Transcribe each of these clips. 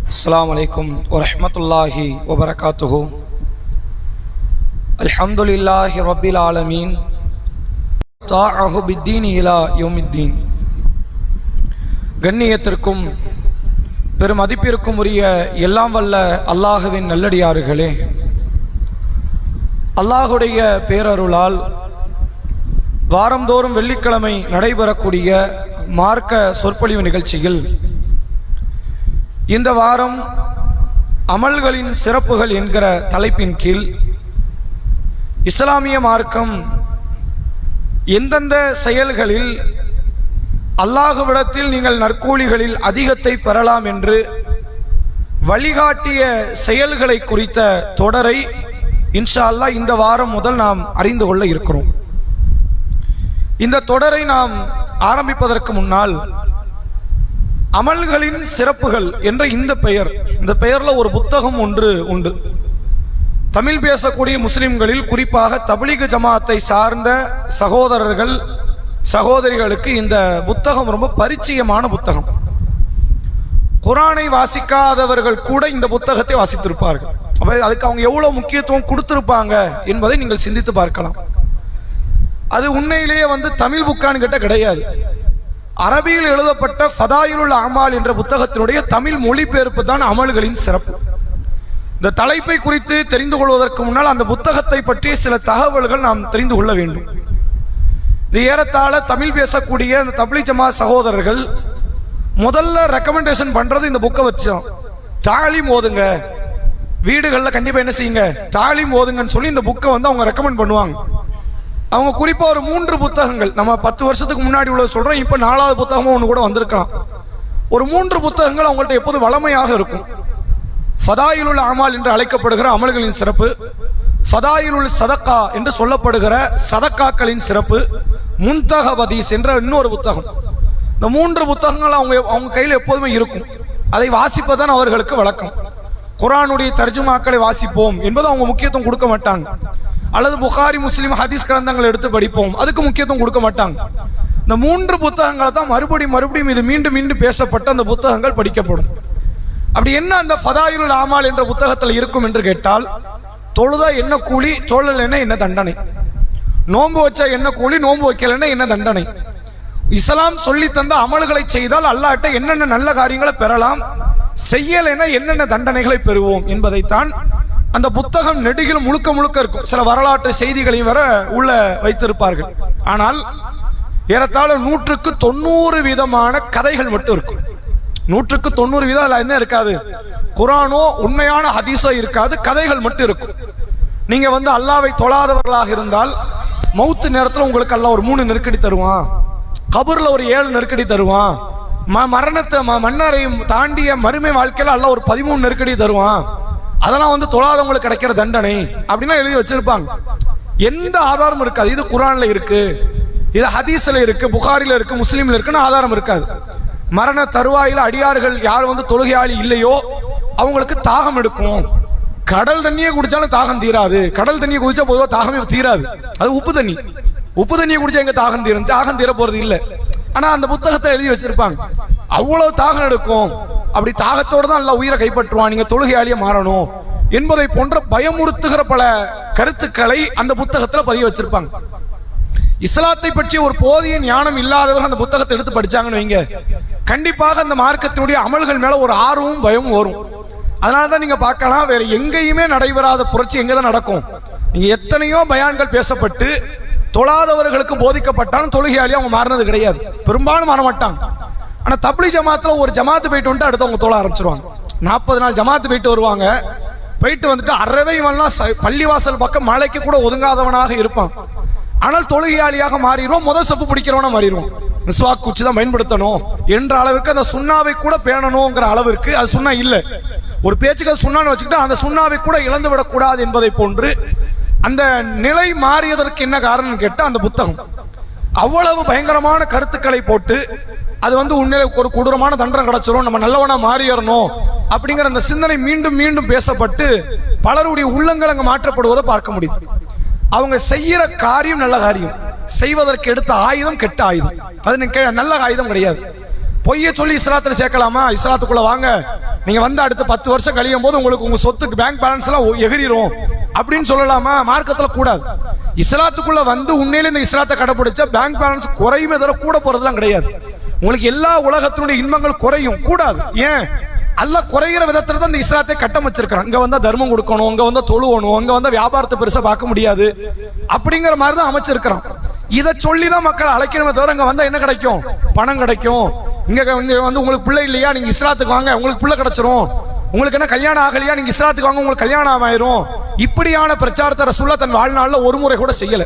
அஸ்ஸலாமு அலைக்கும் வரஹ்மத்துல்லாஹி வபரகாத்துஹு. அல்ஹம்துலில்லாஹி ரப்பில் ஆலமீன் தாஅஹு பித்தீனி இலா யௌமித்தீன். கண்ணியத்திற்கும் பெருமதிப்பிற்கும் உரிய எல்லாம் வல்ல அல்லாஹுவின் நல்லடியார்களே, அல்லாஹுடைய பேரருளால் வாரந்தோறும் வெள்ளிக்கிழமை நடைபெறக்கூடிய மார்க்க சொற்பொழிவு நிகழ்ச்சியில் இந்த வாரம் அமல்களின் சிறப்புகள் என்கிற தலைப்பின் கீழ் இஸ்லாமிய மார்க்கம் எந்தெந்த செயல்களில் அல்லாஹ்விடத்தில் நீங்கள் நற்கூலிகளில் அதிகத்தை பெறலாம் என்று வழிகாட்டிய செயல்களை குறித்த தொடரை இன்ஷா அல்லாஹ் இந்த வாரம் முதல் நாம் அறிந்து கொள்ள இருக்கிறோம். இந்த தொடரை நாம் ஆரம்பிப்பதற்கு முன்னால் அமல்களின் சிறப்புகள் என்ற இந்த பெயர்ல ஒரு புத்தகம் ஒன்று உண்டு. தமிழ் பேசக்கூடிய முஸ்லிம்களில் குறிப்பாக தப்லீக் ஜமாத்தை சார்ந்த சகோதரர்கள் சகோதரிகளுக்கு இந்த புத்தகம் ரொம்ப பரிச்சயமான புத்தகம். குர்ஆனை வாசிக்காதவர்கள் கூட இந்த புத்தகத்தை வாசித்திருப்பார்கள். அதுக்கு அவங்க எவ்வளவு முக்கியத்துவம் கொடுத்திருப்பாங்க என்பதை நீங்கள் சிந்தித்து பார்க்கலாம். அது உண்மையிலேயே தமிழ் புக்கான்னு கிட்ட கிடையாது. அரபியில் எழுதப்பட்ட ஃபதாயிலுல் அமால் என்ற புத்தகத்தினுடைய தமிழ் மொழிபெயர்ப்பு தான் அமல்களின் சிறப்பு. இந்த தலைப்பை குறித்து தெரிந்து கொள்வதற்கு முன்னால் அந்த புத்தகத்தை பற்றி சில தகவல்கள் நாம் தெரிந்து கொள்ள வேண்டும். இது ஏறத்தாழ தமிழ் பேசக்கூடிய அந்த தப்லீக் ஜமாத் சகோதரர்கள் முதல்ல ரெக்கமெண்டேஷன் பண்றது இந்த புக்கை வச்சோம். தாலீம் ஓதுங்க, வீடுகளில் கண்டிப்பா என்ன செய்யுங்க, தாலீம் ஓதுங்கன்னு சொல்லி இந்த புக்கை அவங்க ரெக்கமெண்ட் பண்ணுவாங்க. அவங்க குறிப்பா ஒரு 3 புத்தகங்கள், நம்ம 10 வருஷத்துக்கு முன்னாடி உள்ள சொல்றோம், இப்ப 4வது புத்தகமும் ஒன்று கூட வந்திருக்கலாம். ஒரு 3 புத்தகங்கள் அவங்கள்ட்ட எப்போது வளமையாக இருக்கும். ஃபதாயிலுல் அமால் என்று அழைக்கப்படுகிற அமல்களின் சிறப்பு, ஃபதாயிலுல் சதக்கா என்று சொல்லப்படுகிற சதக்காக்களின் சிறப்பு, முன்தகப் ஹதீஸ் என்ற இன்னொரு புத்தகம். இந்த 3 புத்தகங்கள் அவங்க கையில் எப்போதுமே இருக்கும். அதை வாசிப்பதான் அவர்களுக்கு வழக்கம். குர்ஆனுடைய தர்ஜுமாக்களை வாசிப்போம் என்பது அவங்க முக்கியத்துவம் கொடுக்க மாட்டாங்க. அல்லது புகாரி முஸ்லிம் ஹதீஸ் கிரந்தங்கள் எடுத்து படிப்போம், அதுக்கு முக்கியத்துவம் கொடுக்க மாட்டாங்க. இந்த 3 புத்தகங்களை தான் மறுபடியும் இது மீண்டும் பேசப்பட்ட அந்த புத்தகங்கள் படிக்கப்படும். அப்படி என்ன அந்த ஃபதாயிலுல் அமால் என்ற புத்தகத்தில் இருக்கும் என்று கேட்டால், தொழுதா என்ன கூலி, தொழலைன்னா என்ன தண்டனை, நோன்பு வச்சா என்ன கூலி, நோன்பு வைக்கலைன்னா என்ன தண்டனை, இஸ்லாம் சொல்லி தந்த அமல்களை செய்தால் அல்லாஹ்ட்ட என்னென்ன நல்ல காரியங்களை பெறலாம், செய்யலைன்னா என்னென்ன தண்டனைகளை பெறுவோம் என்பதைத்தான் அந்த புத்தகம் நெடுகிலும் முழுக்க இருக்கும். சில வரலாற்று செய்திகளையும் வர உள்ள வைத்திருப்பார்கள். ஆனால் ஏறத்தாழ 190 விதமான கதைகள் மட்டும் இருக்கும். 190 விதம் அதுல என்ன இருக்காது, குர்ஆனோ உண்மையான ஹதீஸோ இருக்காது, கதைகள் மட்டும் இருக்கும். நீங்க அல்லாஹ்வை தொழாதவர்களாக இருந்தால் மௌத்து நேரத்தில் உங்களுக்கு அல்லாஹ் ஒரு 3 நெருக்கடி தருவான், கபர்ல ஒரு 7 நெருக்கடி தருவான், மரணத்தை மன்னரையும் தாண்டிய மறுமை வாழ்க்கையில அல்லாஹ் ஒரு 13 நெருக்கடி தருவான். அதெல்லாம் தொழாதவங்களுக்கு கிடைக்கிற தண்டனை அப்படின்னா எழுதி வச்சிருப்பாங்க. எந்த ஆதாரம் இருக்காது. இது குர்ஆன்ல இருக்கு, இது ஹதீஸ்ல இருக்கு, புகாரில இருக்கு, முஸ்லிம்ல இருக்குன்னு ஆதாரம் இருக்காது. மரண தருவாயில அடியார்கள் யார் தொழுகையாளி இல்லையோ அவங்களுக்கு தாகம் எடுக்கும். கடல் தண்ணியை குடிச்சாலும் தாகம் தீராது. கடல் தண்ணியை குடிச்சா பொதுவாக தாகமே தீராது. அது உப்பு தண்ணியை குடிச்சா எங்க தாகம் தீரும்? தாகம் தீர போறது இல்லை. ஆனா அந்த புத்தகத்தை எழுதி வச்சிருப்பாங்க, அவ்வளவு தாகம் எடுக்கும், அப்படி தாகத்தோடு தான் எல்லாம் உயிரை கைப்பற்றுவான், நீங்க தொழுகையாளிய மாறணும் என்பதை போன்ற பயமுறுத்துகிற பல கருத்துக்களை அந்த புத்தகத்துல பதிவு வச்சிருப்பாங்க. இஸ்லாத்தை பற்றி ஒரு போதிய ஞானம் இல்லாதவர்கள் அந்த புத்தகத்தை எடுத்து படிச்சாங்கன்னு வைங்க, கண்டிப்பாக அந்த மார்க்கத்தினுடைய அமல்கள் மேல ஒரு ஆர்வமும் பயமும் வரும். அதனாலதான் நீங்க பார்க்கலாம், வேற எங்கேயுமே நடைபெறாத புரட்சி எங்கதான் நடக்கும். நீங்க எத்தனையோ பயான்கள் பேசப்பட்டு தொழாதவர்களுக்கு போதிக்கப்பட்டாலும் தொழுகையாளி அவங்க மாறினது கிடையாது, பெரும்பாலும் மாற மாட்டாங்க. ஆனா தப்லீக் ஜமாத்துல ஒரு ஜமாத்து போயிட்டு வந்துட்டு அடுத்தவங்க தொழ ஆரம்பிச்சிருவாங்க. 40 நாள் ஜமாத்து போயிட்டு வருவாங்க, போயிட்டு வந்துட்டு அறவைவெல்லாம் பள்ளிவாசல் பக்கம் மலைக்கு கூட ஒதுங்காதவனாக இருப்பான். ஆனால் தொழுகையாளியாக மாறிடுவோம், முதல் சப்பு பிடிக்கிறவனா மாறிடுவோம். மிஸ்வாக் குச்சி தான் பயன்படுத்தணும் என்ற அளவிற்கு, அந்த சுண்ணாவை கூட பேணணுங்கிற அளவிற்கு, அது சுண்ணா இல்லை, ஒரு பேச்சுக்கு அது சுண்ணான்னு வச்சுக்கிட்டு அந்த சுண்ணாவை கூட இழந்து விடக்கூடாது என்பதை போன்று அந்த நிலை மாறியதற்கு என்ன காரணம் கேட்ட அந்த புத்தகம் அவ்வளவு பயங்கரமான கருத்துக்களை போட்டு அது உண்மையிலே ஒரு கொடூரமான தண்டனை கிடைச்சிரும், நம்ம நல்லவனா மாறியறணும் அப்படிங்கிற அந்த சிந்தனை மீண்டும் பேசப்பட்டு பலருடைய உள்ளங்கள் அங்க மாற்றப்படுவதை பார்க்க முடியுது. அவங்க செய்யற காரியம் நல்ல காரியம், செய்வதற்கு எடுத்த ஆயுதம் கெட்ட ஆயுதம். அது நல்ல ஆயுதம் கிடையாது. பொய்ய சொல்லி இஸ்லாத்துல சேர்க்கலாமா? இஸ்லாத்துக்குள்ள வாங்க, நீங்க வந்து அடுத்த 10 வருஷம் கழியும் போது உங்களுக்கு உங்க சொத்துக்கு பேங்க் பேலன்ஸ் எல்லாம் எகிரிரும் அப்படின்னு சொல்லலாமா? மார்க்கத்துல கூடாது. இஸ்லாத்துக்குள்ள வந்து உண்மையில இந்த இஸ்லாத்தை கடைபிடிச்சா பேங்க் பேலன்ஸ் குறையுமே தவிர கூட போறதுலாம் கிடையாது. உங்களுக்கு எல்லா உலகத்தினுடைய இன்பங்கள் குறையும், கூடாது. ஏன்? அல்லாஹ் குறைகிற விதத்துல தான் இந்த இஸ்லாத்தை கட்டமைச்சிருக்கான். இங்க வந்தா தர்மம் கொடுக்கணும், இங்க வந்தா தொழுவணும், இங்க வந்தா வியாபாரத்தை பெருசா பார்க்க முடியாது அப்படிங்கிற மாதிரி தான் அமைச்சிருக்கிறான். இதை சொல்லிதான் மக்கள் அழைக்கணுமே தவிர இங்க வந்தா என்ன கிடைக்கும்? பணம் கிடைக்கும். இங்க வந்து உங்களுக்கு பிள்ளை இல்லையா, நீங்க இஸ்லாத்துக்கு வாங்க, உங்களுக்கு பிள்ளை கிடைச்சிரும். உங்களுக்கு என்ன கல்யாணம் ஆகலையா, நீங்க இஸ்லாத்துக்கு வாங்க, உங்களுக்கு கல்யாணம் ஆயிரும். இப்படியான பிரச்சாரத்தை ரசூலுல்லாஹ் தன் வாழ்நாளில் ஒரு முறை கூட செய்யல.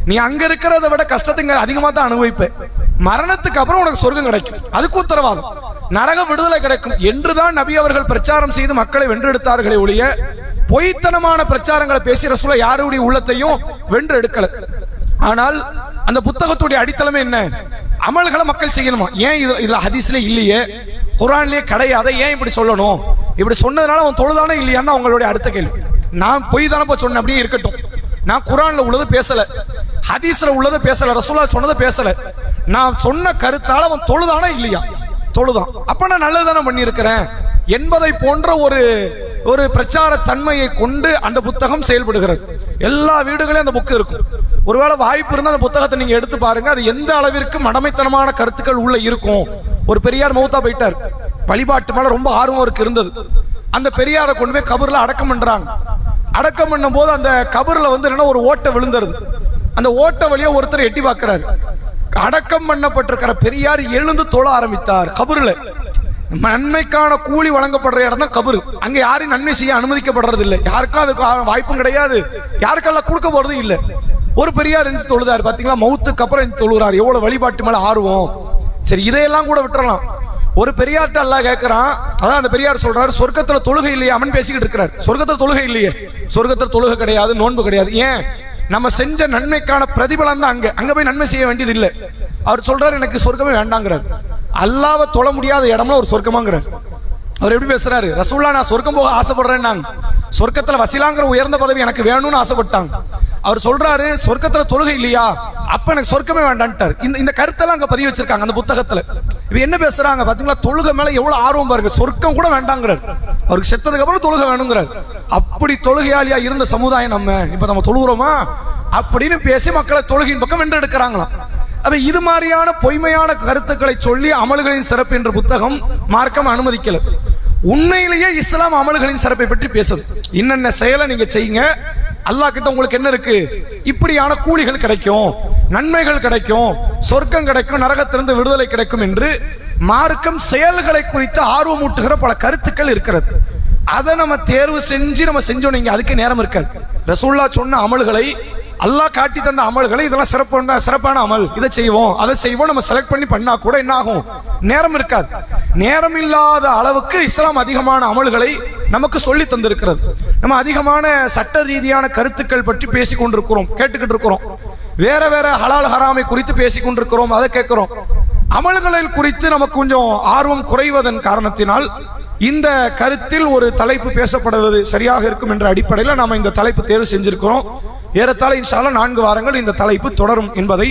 நீ அங்க இருக்கிறத விட கஷ்டத்தை அதிகமா தான் அனுபவிப்ப. மரணத்துக்கு அப்புறம் உனக்கு சொர்க்கம் கிடைக்கும், அதுக்கு உத்தரவாதம். நரக விடுதலை கிடைக்கும் என்றுதான் நபி அவர்கள் பிரச்சாரம் செய்து மக்களை வென்றெடுத்தார்களே ஒழிய பொய்த்தனமான பிரச்சாரங்களை பேசி ரசூலுல்லாஹ் யாருடைய உள்ளத்தையும் வென்று எடுக்கல. ஆனால் அந்த புத்தகத்துடைய அடித்தளமே என்ன? அமல்களை மக்கள் செய்யணுமா? ஏன் இதுல ஹதீஸ்ல இல்லையே, குர்ஆன்லயே கிடையாது, ஏன் இப்படி சொல்லணும்? இப்படி சொன்னதுனால அவன் தொழுதானே இல்லையான்னு அவங்களுடைய அடுத்த கேள்வி. நான் பொய் தானப்பா சொன்னேன், அப்படியே இருக்கட்டும். நான் குர்ஆன்ல உள்ளது பேசல, ஹதீஸ்ல உள்ளது பேசல, ரசூலுல்லாஹ் சொன்னது பேசல. நான் சொன்ன கருத்தால அவன் தொழுதானே இல்லையா? தொழுதான், அப்ப நான் நல்லதுதானே பண்ணி இருக்கிறேன் என்பதை போன்ற ஒரு பிரச்சார தன்மையை கொண்டு அந்த புத்தகம் செயல்படுகிறது. எல்லா வீடுகளையும் அந்த புக்கு இருக்கும். ஒருவேளை வாய்ப்பு இருந்தால் அந்த புத்தகத்தை நீங்க எடுத்து பாருங்க, அது எந்த அளவிற்கு மடமைத்தனமான கருத்துக்கள் உள்ள இருக்கும். ஒரு பெரியார் மௌத்தா போயிட்டார், வழிபாட்டு மேல ரொம்ப ஆர்வம் அவருக்கு இருந்தது. அந்த பெரியாரை கொண்டு போய் கபர்ல அடக்கம் பண்றாங்க. அடக்கம் பண்ணும் போது அந்த கபர்ல வந்து என்ன ஒரு ஓட்டை விழுந்துருது. அந்த ஓட்ட வழியா ஒருத்தர் எட்டி பார்க்கிறாரு. அடக்கம் பண்ணப்பட்டிருக்கிற பெரியார் எழுந்து தொழ ஆரம்பித்தார். கபருல நன்மைக்கான கூலி வழங்கப்படுற இடம் தான் கபரு. அங்க யாரும் நன்மை செய்ய அனுமதிக்கப்படுறது இல்லை, யாருக்கும் அதுக்கு வாய்ப்பும் கிடையாது, யாருக்கெல்லாம் கொடுக்க போறதும் இல்லை. ஒரு பெரியார் எஞ்சி தொழுதாரு, பாத்தீங்களா? மௌத்துக்கு அப்புறம் எஞ்சி தொழுகிறார். எவ்வளவு வழிபாட்டு மேல ஆர்வம். சரி, இதையெல்லாம் கூட விட்டுறலாம். ஒரு பெரியார்ட்ட அல்லாஹ் கேட்கிறான், அதான் அந்த பெரியார் சொல்றாரு, சொர்க்கத்துல தொழுகை இல்லையே, அவன் பேசிக்கிட்டு இருக்கிறார். சொர்க்கத்துல தொழுகை இல்லையே, சொர்க்கத்துல தொழுகை கிடையாது, நோன்பு கிடையாது. ஏன்? நம்ம செஞ்ச நன்மைக்கான பிரதிபலன் தான் அங்க போய் நன்மை செய்ய வேண்டியது இல்லை. அவர் சொல்றாரு, எனக்கு சொர்க்கமே வேண்டாங்கிறார். அல்லாஹ்வை தொழ முடியாத இடம்ல ஒரு சொர்க்கமாங்கிறார். அவர் எப்படி பேசுறாரு? ரசூலுல்லாஹ் நான் சொர்க்கம் போக ஆசைப்படுறேன், சொர்க்கத்துல வசிலாங்கிற உயர்ந்த பதவி எனக்கு வேணும்னு ஆசைப்பட்டாங்க. அவர் சொல்றாரு, சொர்க்கத்துல தொழுகை இல்லையா, அப்ப எனக்கு சொர்க்கமே வேண்டான்ட்டார். இந்த கருத்தெல்லாம் அங்க பதிவு வச்சிருக்காங்க அந்த புத்தகத்துல. இப்ப என்ன பேசுறாங்க பாத்தீங்களா? தொழுகை மேல எவ்வளவு ஆர்வம் பாருங்க. சொர்க்கம் கூட வேண்டாங்கிறார், அவருக்கு செத்ததுக்கு அப்புறம் தொழுகை வேணுங்கிறார். அப்படி தொழுகையாளியா இருந்த சமுதாயம் நம்ம தொழுகிறோமா அப்படின்னு பேசி மக்களை தொழுகையின் பக்கம் வென்றெடுக்கிறாங்களாம். அப்ப இது மாதிரியான பொய்மையான கருத்துக்களை சொல்லி அமல்களின் சிறப்பு என்ற புத்தகம் மார்க்கம் அனுமதிக்கல. உண்மையிலேயே இஸ்லாம் அமல்களின் சிறப்பை பற்றி பேசுது. இன்னென்ன செயலை நீங்க செய்யுங்க, அல்லாஹ் கிட்ட உங்களுக்கு என்ன இருக்கு, இப்படியான கூலிகள் கிடைக்கும், நன்மைகள் கிடைக்கும், சொர்க்கம் கிடைக்கும், நரகத்திலிருந்து விடுதலை கிடைக்கும் என்று மார்க்கம் செயல்களை குறித்து ஆர்வமூட்டுகிற பல கருத்துக்கள் இருக்கிறது. அதை நம்ம தேர்வு செஞ்சு நம்ம செஞ்சோம், நீங்க அதுக்கு நேரம் இருக்காது. ரசூலுல்லாஹ் சொன்ன அமல்களை, அல்லாஹ் காட்டி தந்த அமல்களை, இதெல்லாம் சிறப்பான அமல், இதை செய்வோம் அதை செய்வோம் நம்ம செலக்ட் பண்ணி பண்ணா கூட என்ன ஆகும்? நேரம் இருக்காது. நேரம் இல்லாத அளவுக்கு இஸ்லாம் அதிகமான அமல்களை நமக்கு சொல்லி தந்திருக்கிறது. நம்ம அதிகமான சட்ட ரீதியான கருத்துக்கள் பற்றி பேசிக் கொண்டிருக்கிறோம், கேட்டுக்கிட்டு இருக்கிறோம். வேற வேற ஹலால் ஹராமை குறித்து பேசிக் கொண்டிருக்கிறோம், அதை கேட்கிறோம். அமல்களில் குறித்து நமக்கு கொஞ்சம் ஆர்வம் குறைவதன் காரணத்தினால் இந்த கருத்தில் ஒரு தலைப்பு பேசப்படுவது சரியாக இருக்கும் என்ற அடிப்படையில் நாம இந்த தலைப்பு தேர்வு செஞ்சிருக்கிறோம். ஏறத்தாழ இன்ஷா அல்லாஹ் 4 வாரங்கள் இந்த தலைப்பு தொடரும் என்பதை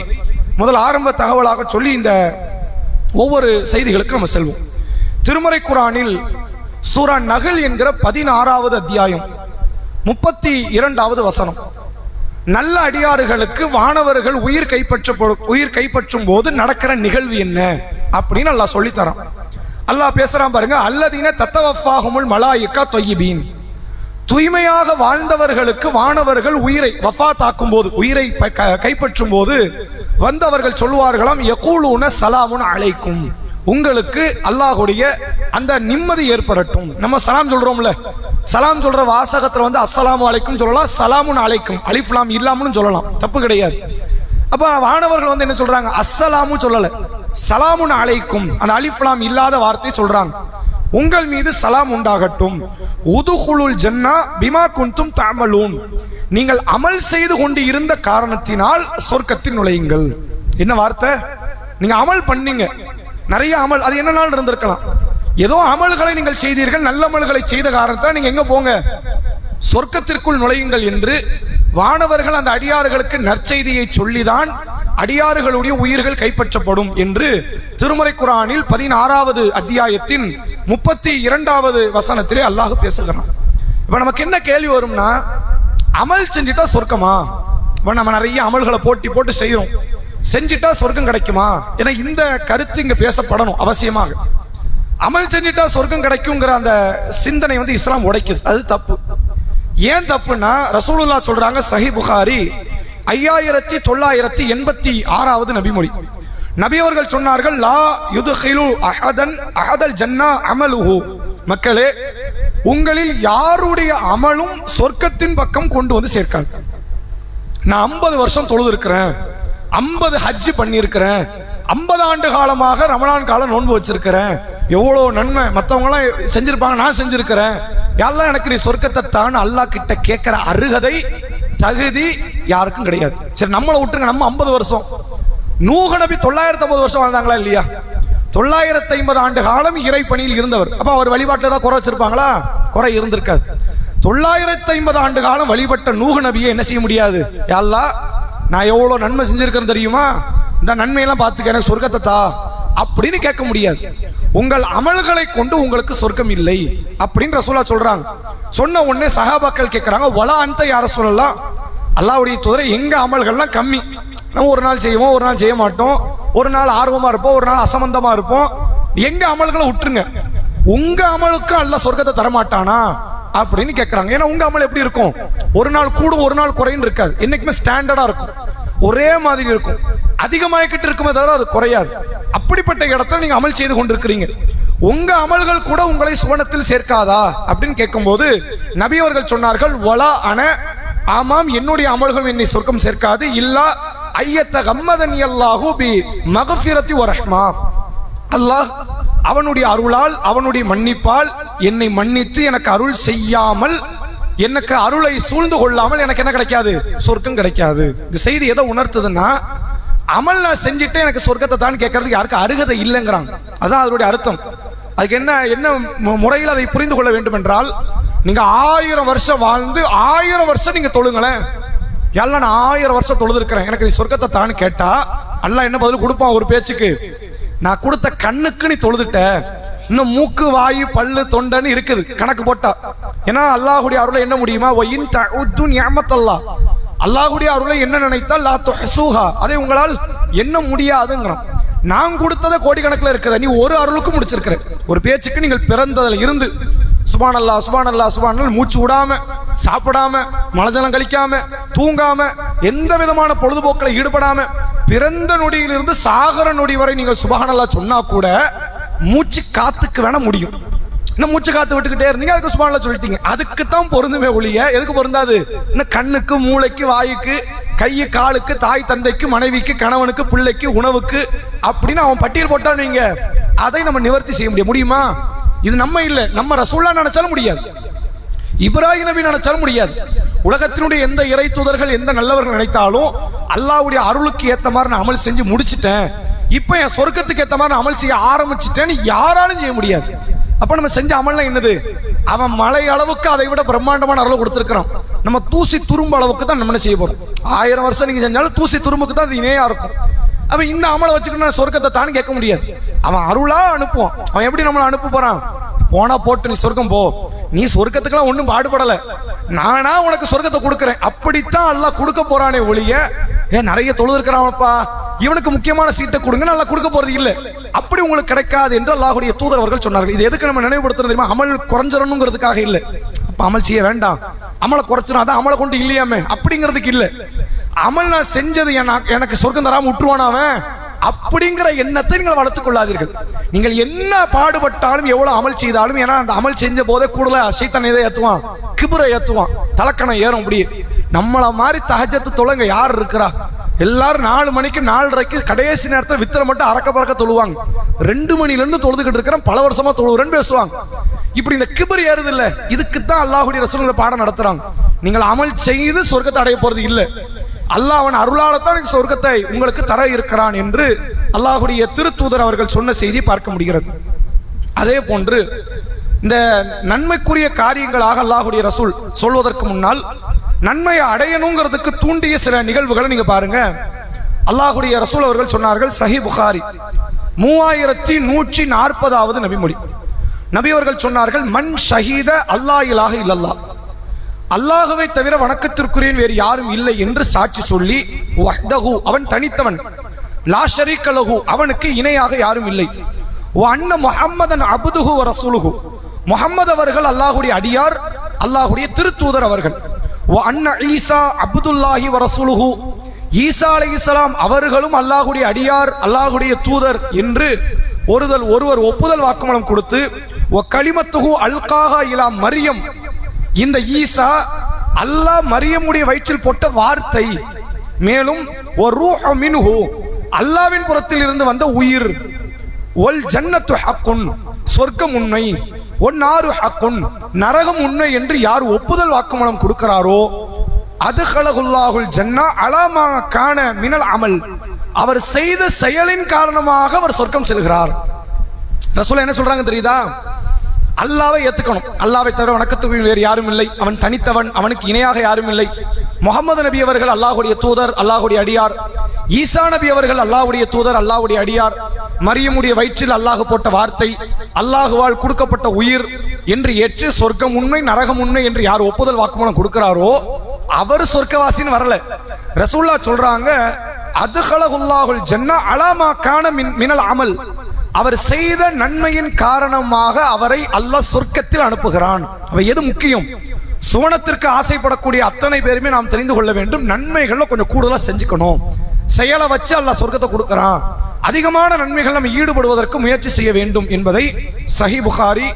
முதல் ஆரம்ப தகவலாக சொல்லி இந்த ஒவ்வொரு செய்திகளுக்கு நம்ம செல்வோம். திருமறை குர்ஆனில் சூரா நஹல் என்கிற 16வது அத்தியாயம் 32வது வசனம், நல்ல அடியாறுகளுக்கு வானவர்கள் உயிர் கைப்பற்றும் போது நடக்கிற நிகழ்வு என்ன அப்படின்னு அல்லாஹ் சொல்லி தரான். அல்லாஹ் பேசுறான் பாருங்க, அல்லதீன தத்தவஃபாஹுமுல் மலாயிகா தொய்யிபீன், தூய்மையாக வாழ்ந்தவர்களுக்கு வானவர்கள் உயிரை வஃபாத் ஆக்கும் போது, உயிரை கைப்பற்றும் போது வந்தவர்கள் சொல்வார்களாம், யகூலூன சலாமுன் அலைக்கும், உங்களுக்கு அல்லாஹ்வுடைய அந்த நிம்மதி ஏற்படட்டும். நம்ம சலாம் சொல்றோம்ல, சலாம் சொல்ற வாசகத்துல வந்து அஸ்ஸலாமு அலைக்கும் சொல்லலாம், சலாமுன் அலைக்கும் அலிஃப் லாம் இல்லாமனு சொல்லலாம், தப்பு கிடையாது. அப்ப வானவர்கள் வந்து என்ன சொல்றாங்க? அஸ்ஸலாமு சொல்லல, சலாமுன் அலைக்கும், அந்த அலிஃப் லாம் இல்லாத வார்த்தையை சொல்றாங்க. உங்கள் மீது சலாம் உண்டாகட்டும், உதுகுலுல் ஜன்னா பிமா குன்தும் தஅமலூன், நீங்கள் அமல் செய்து கொண்டு இருந்த காரணத்தினால் சொர்க்கத்தில் நுழையுங்கள். என்ன வார்த்தை? நீங்க அமல் பண்ணீங்க, நிறைய அமல், அது என்ன நாள் இருந்திருக்கலாம், ஏதோ அமல்களை நீங்கள் செய்தீர்கள், நல்ல அமல்களை செய்த காரணத்தால் நீங்க எங்க போங்க, சொர்க்கத்திற்குள் நுழையுங்கள் என்று வானவர்கள் அந்த அடியாறுகளுக்கு நற்செய்தியை சொல்லிதான் அடியாறுகளுடைய உயிர்கள் கைப்பற்றப்படும் என்று திருமறை குர்ஆனில் 16வது அத்தியாயத்தின் 32வது வசனத்திலே அல்லாஹ் பேசுகிறான். இப்ப நமக்கு என்ன கேள்வி வரும்னா, அமல் செஞ்சுட்டா சொர்க்கமா? இப்ப நம்ம நிறைய அமல்களை போட்டு செய்யறோம், செஞ்சுட்டா சொர்க்கம் கிடைக்குமா? ஏன்னா இந்த கருத்து இங்க பேசப்படணும் அவசியமாக. அமல் செஞ்சுட்டா சொர்க்கம் கிடைக்குங்கிற அந்த சிந்தனை இஸ்லாம் உடைக்குது. அது தப்பு. ஏன் தப்புன்னா, ரசூலுல்லாஹ் சொல்றாங்க, சஹீஹ் புகாரி 5986வது நபிமொழி. நபி அவர்கள் சொன்னார்கள், லா யுத்கிலு அஹதல் ஜன்னா அமலுஹு. மக்களே, உங்களில் யாருடைய அமலும் சொர்க்கத்தின் பக்கம் கொண்டு வந்து சேர்க்காது. நான் 50 வருஷம் தொழுது இருக்கிறேன், 50 ஹஜ் பண்ணியிருக்கிறேன், 50 ஆண்டு காலமாக ரமலான் காலம் நோன்பு வச்சிருக்கிறேன், எவ்வளோ நன்மை மற்றவங்க எல்லாம் செஞ்சிருப்பாங்க, நான் செஞ்சிருக்கிறேன், யாரெல்லாம் எனக்கு நீ சொர்க்கத்தை தான் அல்லாஹ் கிட்ட கேட்கிற அருகதை தகுதி யாருக்கும் கிடையாது. சரி, நம்மளை விட்டுருங்க, நம்ம 50 வருஷம். நூஹ் நபி 950 வருஷம் வாழ்ந்தாங்களா இல்லையா? 950 ஆண்டு காலம் இறை பணியில் இருந்தவர். அப்ப அவர் வழிபாட்டில் தான் குறை வச்சிருப்பாங்களா? குறை இருந்திருக்காது. 950 ஆண்டு காலம் வழிபட்ட நூஹ் நபியை என்ன செய்ய முடியாது? யா அல்லாஹ், நான் எவ்வளவு நன்மை செஞ்சிருக்கேன்னு தெரியுமா, இந்த நன்மையெல்லாம் பார்த்துக்க, எனக்கு சொர்க்கத்தை தா அப்படின்னு கேட்க முடியாது. உங்கள் அமல்களை கொண்டு உங்களுக்கு சொர்க்கம் இல்லை அப்படின்னு ரசூலுல்லாஹ் சொல்றாங்க. சொன்ன உடனே சஹாபாக்கள் கேட்கிறாங்க, வலா அன்த யா ரசூலல்லாஹ், அல்லாஹ்வுடைய தூதரே, எங்க அமல்கள்லாம் கம்மி, நம்ம ஒரு நாள் செய்வோம், ஒரு நாள் செய்ய மாட்டோம், ஒரு நாள் ஆர்வமா இருப்போம், ஒரு நாள் அசம்பந்தமா இருப்போம், எங்க அமல்களை விட்டுருங்க, உங்க அமலுக்கு அல்லாஹ் சொர்க்கத்தை தரமாட்டானா அப்படின்னு கேட்கிறாங்க. ஏன்னா உங்க அமல் எப்படி இருக்கும்? ஒரு நாள் கூடும், ஒரு நாள் குறைன்னு இருக்காது, என்னைக்குமே ஸ்டாண்டர்டா இருக்கும், ஒரே மாதிரி இருக்கும், அதிகமாகிக்கிட்டு இருக்குமே தவிர அது குறையாது. அப்படிப்பட்ட இடத்துல நீங்க அமல் செய்து கொண்டிருக்கிறீங்க, உங்க அமல்கள் கூட உங்களை சுவனத்தில் சேர்க்காதா அப்படின்னு கேட்கும்போது நபி அவர்கள் சொன்னார்கள், வலா அன, ஆமாம், என்னுடைய அமல்கள் என்னை சொர்க்கம் சேர்க்காது, இல்லா ஐயத்த கம்மதனி அல்லாஹு பி மகஃபிரத்தி வ ரஹ்மா, அல்லாஹ் அவனுடைய அருளால், அவனுடைய மன்னிப்பால் என்னை மன்னித்து எனக்கு அருள் செய்யாமல், எனக்கு அருளை சூழ்ந்து கொள்ளாமல் எனக்கு என்ன கிடைக்காது? சொர்க்கம் கிடைக்காது. இந்த செய்தி எதை உணர்த்துதுன்னா, அமல் நான் செஞ்சுட்டு எனக்கு சொர்க்கத்தை தான் கேட்கறதுக்கு யாருக்கு அருகதை இல்லைங்கிறாங்க. அதான் அதனுடைய அர்த்தம். அதுக்கு என்ன முறையில் அதை புரிந்து கொள்ள வேண்டும் என்றால், நீங்க 1000 வருஷம் வாழ்ந்து 1000 வருஷம் நீங்க தொழுங்களேன், எல்லாம் நான் 1000 வருஷம் தொழுது இருக்கிறேன், எனக்கு நீ சொர்க்கத்தை தான் கேட்டா அல்லாஹ் என்ன பதில் கொடுப்பான்? ஒரு பேச்சுக்கு, நான் கொடுத்த கண்ணுக்கு நீ தொழுதுட்ட, இன்னும் மூக்கு, வாயு, பல்லு, தொண்டைன்னு இருக்குது கணக்கு போட்டா. ஏன்னா அல்லாஹ்வுடைய அருளை என்ன முடியுமா? அல்லாஹ்வுடைய அருளை என்ன நினைத்தால் லா துஹ்ஸூஹா, அதை உங்களால் என்ன முடியாதுங்கிறான். நான் கொடுத்தத கோடிக்கணக்கில் இருக்குது, நீ ஒரு அருளுக்கு முடிச்சிருக்கிற. ஒரு பேச்சுக்கு நீங்கள் பிறந்ததுல இருந்து சுப்ஹானல்லாஹ் சுப்ஹானல்லாஹ் சுப்ஹானல்லாஹ் மூச்சு விடாம, சாப்பிடாம, மலஜலம் கழிக்காம, தூங்காம, எந்த விதமான பொழுதுபோக்கில் ஈடுபடாம, பிறந்த நொடியிலிருந்து சாகர நொடி வரை நீங்கள் சுப்ஹானல்லாஹ் சொன்னா கூட மூச்சு காத்துக்கு வேணா முடியும். இன்னும் மூச்சு காத்து விட்டுக்கிட்டே இருந்தீங்க, அதுக்கு சுப்ஹானல்லாஹ் சொல்லிட்டீங்க, அதுக்கு தான் பொருந்துமே ஒழிய எதுக்கு பொருந்தாது? இன்னும் கண்ணுக்கு, மூளைக்கு, வாயுக்கு, கை காலுக்கு, தாய் தந்தைக்கு, மனைவிக்கு, கணவனுக்கு, பிள்ளைக்கு, உணவுக்கு அப்படின்னு அவன் பட்டியல் போட்டா நீங்க அதை நம்ம நிவர்த்தி செய்ய முடியுமா? இது நம்ம இல்லை, நம்ம ரசூலுல்லாஹ் நினைச்சாலும் முடியாது, இப்ராஹிம் நபி நினைச்சாலும் முடியாது. உலகத்தினுடைய எந்த இறை தூதர்கள், எந்த நல்லவர்கள் நினைத்தாலும் அல்லாஹ்வுடைய அருளுக்கு ஏத்த மாதிரி நான் அமல் செஞ்சு முடிச்சிட்டேன், இப்ப என் சொர்க்கத்துக்கு ஏத்த மாதிரி நான் அமல் செய்ய ஆரம்பிச்சிட்டேன்னு யாராலும் செய்ய முடியாது. அப்ப நம்ம செஞ்ச அமல்லாம் என்னது? அவன் மலை அளவுக்கு அதை விட பிரம்மாண்டமான அருள் கொடுத்திருக்கிறான். நம்ம தூசி துரும்பு அளவுக்கு தான் நம்ம செய்ய போறோம். 1000 வருஷம் நீங்க செஞ்சாலும் தூசி துரும்புக்கு தான் அது இணையா இருக்கும். அவன் இந்த அமலை வச்சுக்கிட்டு சொர்க்கத்தை தான் கேட்க முடியாது. அவன் அருளா அனுப்புவான். அவன் எப்படி நம்மளை அனுப்ப போறான்? போனா போட்டு நீ சொர்க்கம் போ, நீ சொர்க்கத்துக்குலாம் ஒன்றும் பாடுபடல, நானா உனக்கு சொர்க்கத்தை கொடுக்குறேன், அப்படித்தான் அல்லாஹ் கொடுக்க போறானே ஒழிய, நிறைய தொழுது இருக்கிறான்ப்பா இவனுக்கு முக்கியமான சீட்டை கொடுங்க நல்லா கொடுக்க போறது இல்லை, அப்படி உங்களுக்கு கிடைக்காது என்று அல்லாஹ்வுடைய தூதர் அவர்கள் சொன்னார்கள். இது எதுக்கு நம்ம நினைவுபடுத்துறது தெரியுமா? அமல் குறைஞ்சிடணுங்கிறதுக்காக இல்லை. அப்ப அமல் செய்ய வேண்டாம், அமலை குறைச்சிடும், அதான் அமலை கொண்டு இல்லையாமே அப்படிங்கிறதுக்கு இல்லை. அமல் நான் செஞ்சது எனக்கு சொர்க்கம் தராம விட்டுருவான் அவன் அப்படிங்கிற எண்ணத்தை நீங்கள் வளர்த்துக் கொள்ளாதீர்கள். நீங்கள் என்ன பாடுபட்டாலும், எவ்வளவு அமல் செய்தாலும், ஏன்னா அந்த அமல் செஞ்ச போதே கூடுதல் சைத்தான் இதை ஏத்துவான், கிபுரை ஏத்துவான், தலக்கணம் ஏறும். அப்படியே நம்மள மாதிரி தஹஜ்ஜத் தொழுங்க யார் இருக்கிறா? எல்லாரும் 4 மணிக்கு 4:30க்கு கடைசி நேரத்தில் வித்திர மட்டும் அறக்க பறக்க தொழுவாங்க. 2 மணிலேருந்து தொழுதுகிட்டு இருக்கிறேன், பல வருஷமா தொழுவுறேன்னு பேசுவாங்க. இப்படி இந்த கிபர் ஏறுது இல்ல, இதுக்குத்தான் அல்லாஹ்வுடைய ரசூல் பாடம் நடத்துறாங்க. நீங்கள் அமல் செய்து சொர்க்கத்தை அடைய போறது இல்லை, அல்லாஹ் அவன் அருளாலத்தான் சொர்க்கத்தை உங்களுக்கு தர இருக்கிறான் என்று அல்லாஹ்வுடைய திருத்தூதர் அவர்கள் சொன்ன செய்தி பார்க்க முடிகிறது. அதே போன்று இந்த நன்மைக்குரிய காரியங்களாக அல்லாஹ்வுடைய ரசூல் சொல்வதற்கு முன்னால் நன்மையை அடையணுங்கிறதுக்கு தூண்டிய சில நிகழ்வுகளை நீங்க பாருங்க. அல்லாஹ்வுடைய ரசூல் அவர்கள் சொன்னார்கள், சஹீஹ் புகாரி 3140வது நபிமொழி. நபி அவர்கள் சொன்னார்கள், மன் ஷஹீத அல்லாஹ் இலாஹ இல்லல்லாஹ், அல்லாஹுவை தவிர வணக்கத்திற்குரிய வேறு யாரும் இல்லை என்று சாட்சி சொல்லி, வஹ்தஹு அவன் தனித்தவன், லா ஷரீக லஹு அவனுக்கு இணையாக யாரும் இல்லை, வ அன்ன முஹம்மதன் அப்துஹு வ ரசூலுஹு முஹம்மது அவர்கள் அல்லாஹ்வுடைய அடியார், அல்லாஹ்வுடைய திருத்தூதர் அவர்கள், வ அன்ன ஈசா அப்துல்லாஹி வ ரசூலுஹு ஈசா அலைஹிஸ்ஸலாம் அவர்களும் அல்லாஹ்வுடைய அடியார், அல்லாஹ்வுடைய தூதர் என்று ஒருவர் ஒப்புதல் வாக்குமூலம் கொடுத்து, வ கலிமத்துஹு அல்காஹா இலா மரியம், இந்த ஈசா அல்லாஹ் மரியமுடைய வயிற்றில் போட்ட வார்த்தை, மேலும் ஒரு ரூஹ மின்ஹு அல்லாஹ்வின் புறத்தில் இருந்து வந்த உயிர், ஒல் ஜன்னத்து ஹக்குன் சொர்க்கம் உண்மை, ஒன் நாரு ஹக்குன் நரகம் உண்மை என்று யார் ஒப்புதல் வாக்குமூலம் கொடுக்கிறாரோ, அது ஹலகுல்லாஹுல் ஜன்னா அலாமா கான மினல் அமல், அவர் செய்த செயலின் காரணமாக அவர் சொர்க்கம் செல்கிறார். ரசூல் என்ன சொல்றாங்க தெரியுதா? அல்லாவை ஏத்துக்கணும், அல்லாவை தவிர வணக்கத்துக்கு வேறு யாரும் இல்லை, அவன் தனித்தவன், அவனுக்கு இணையாக யாரும் இல்லை. முகமது நபி அவர்கள் அல்லாஹ்வுடைய தூதர், அல்லாஹ்வுடைய அடியார். ஈசா நபி அவர்கள் அல்லாஹ்வுடைய தூதர், அல்லாஹ்வுடைய அடியார். மரியமுடைய வயிற்றில் அல்லாஹ் போட்ட வார்த்தை, அல்லாஹுவால் கொடுக்கப்பட்ட உயிர் என்று ஏற்று சொர்க்கம் உண்மை நரகம் உண்மை என்று யார் ஒப்புதல் வாக்குமூலம் கொடுக்கிறாரோ அவர் சொர்க்கவாசின்னு வரல. ரசூல்லா சொல்றாங்க, அதுஹலகுல்லாஹுல் ஜன்னா அலாமா கான மினல் அமல், அவர் செய்த நன்மையின் காரணமாக அவரை அல்லாஹ் சொர்க்கத்தில் அனுப்புகிறான். எது முக்கியம்? சுவனத்திற்கு ஆசைப்படக்கூடிய அத்தனை பேருமே நாம் தெரிந்து கொள்ள வேண்டும், நன்மைகள்ல கொஞ்சம் கூடுதலா செஞ்சுக்கணும். செயலை வச்சு அல்லாஹ் சொர்க்கத்தை கொடுக்கிறான். அதிகமான நன்மைகள் நம்ம ஈடுபடுவதற்கு முயற்சி செய்ய வேண்டும் என்பதை சஹீஹ் புகாரி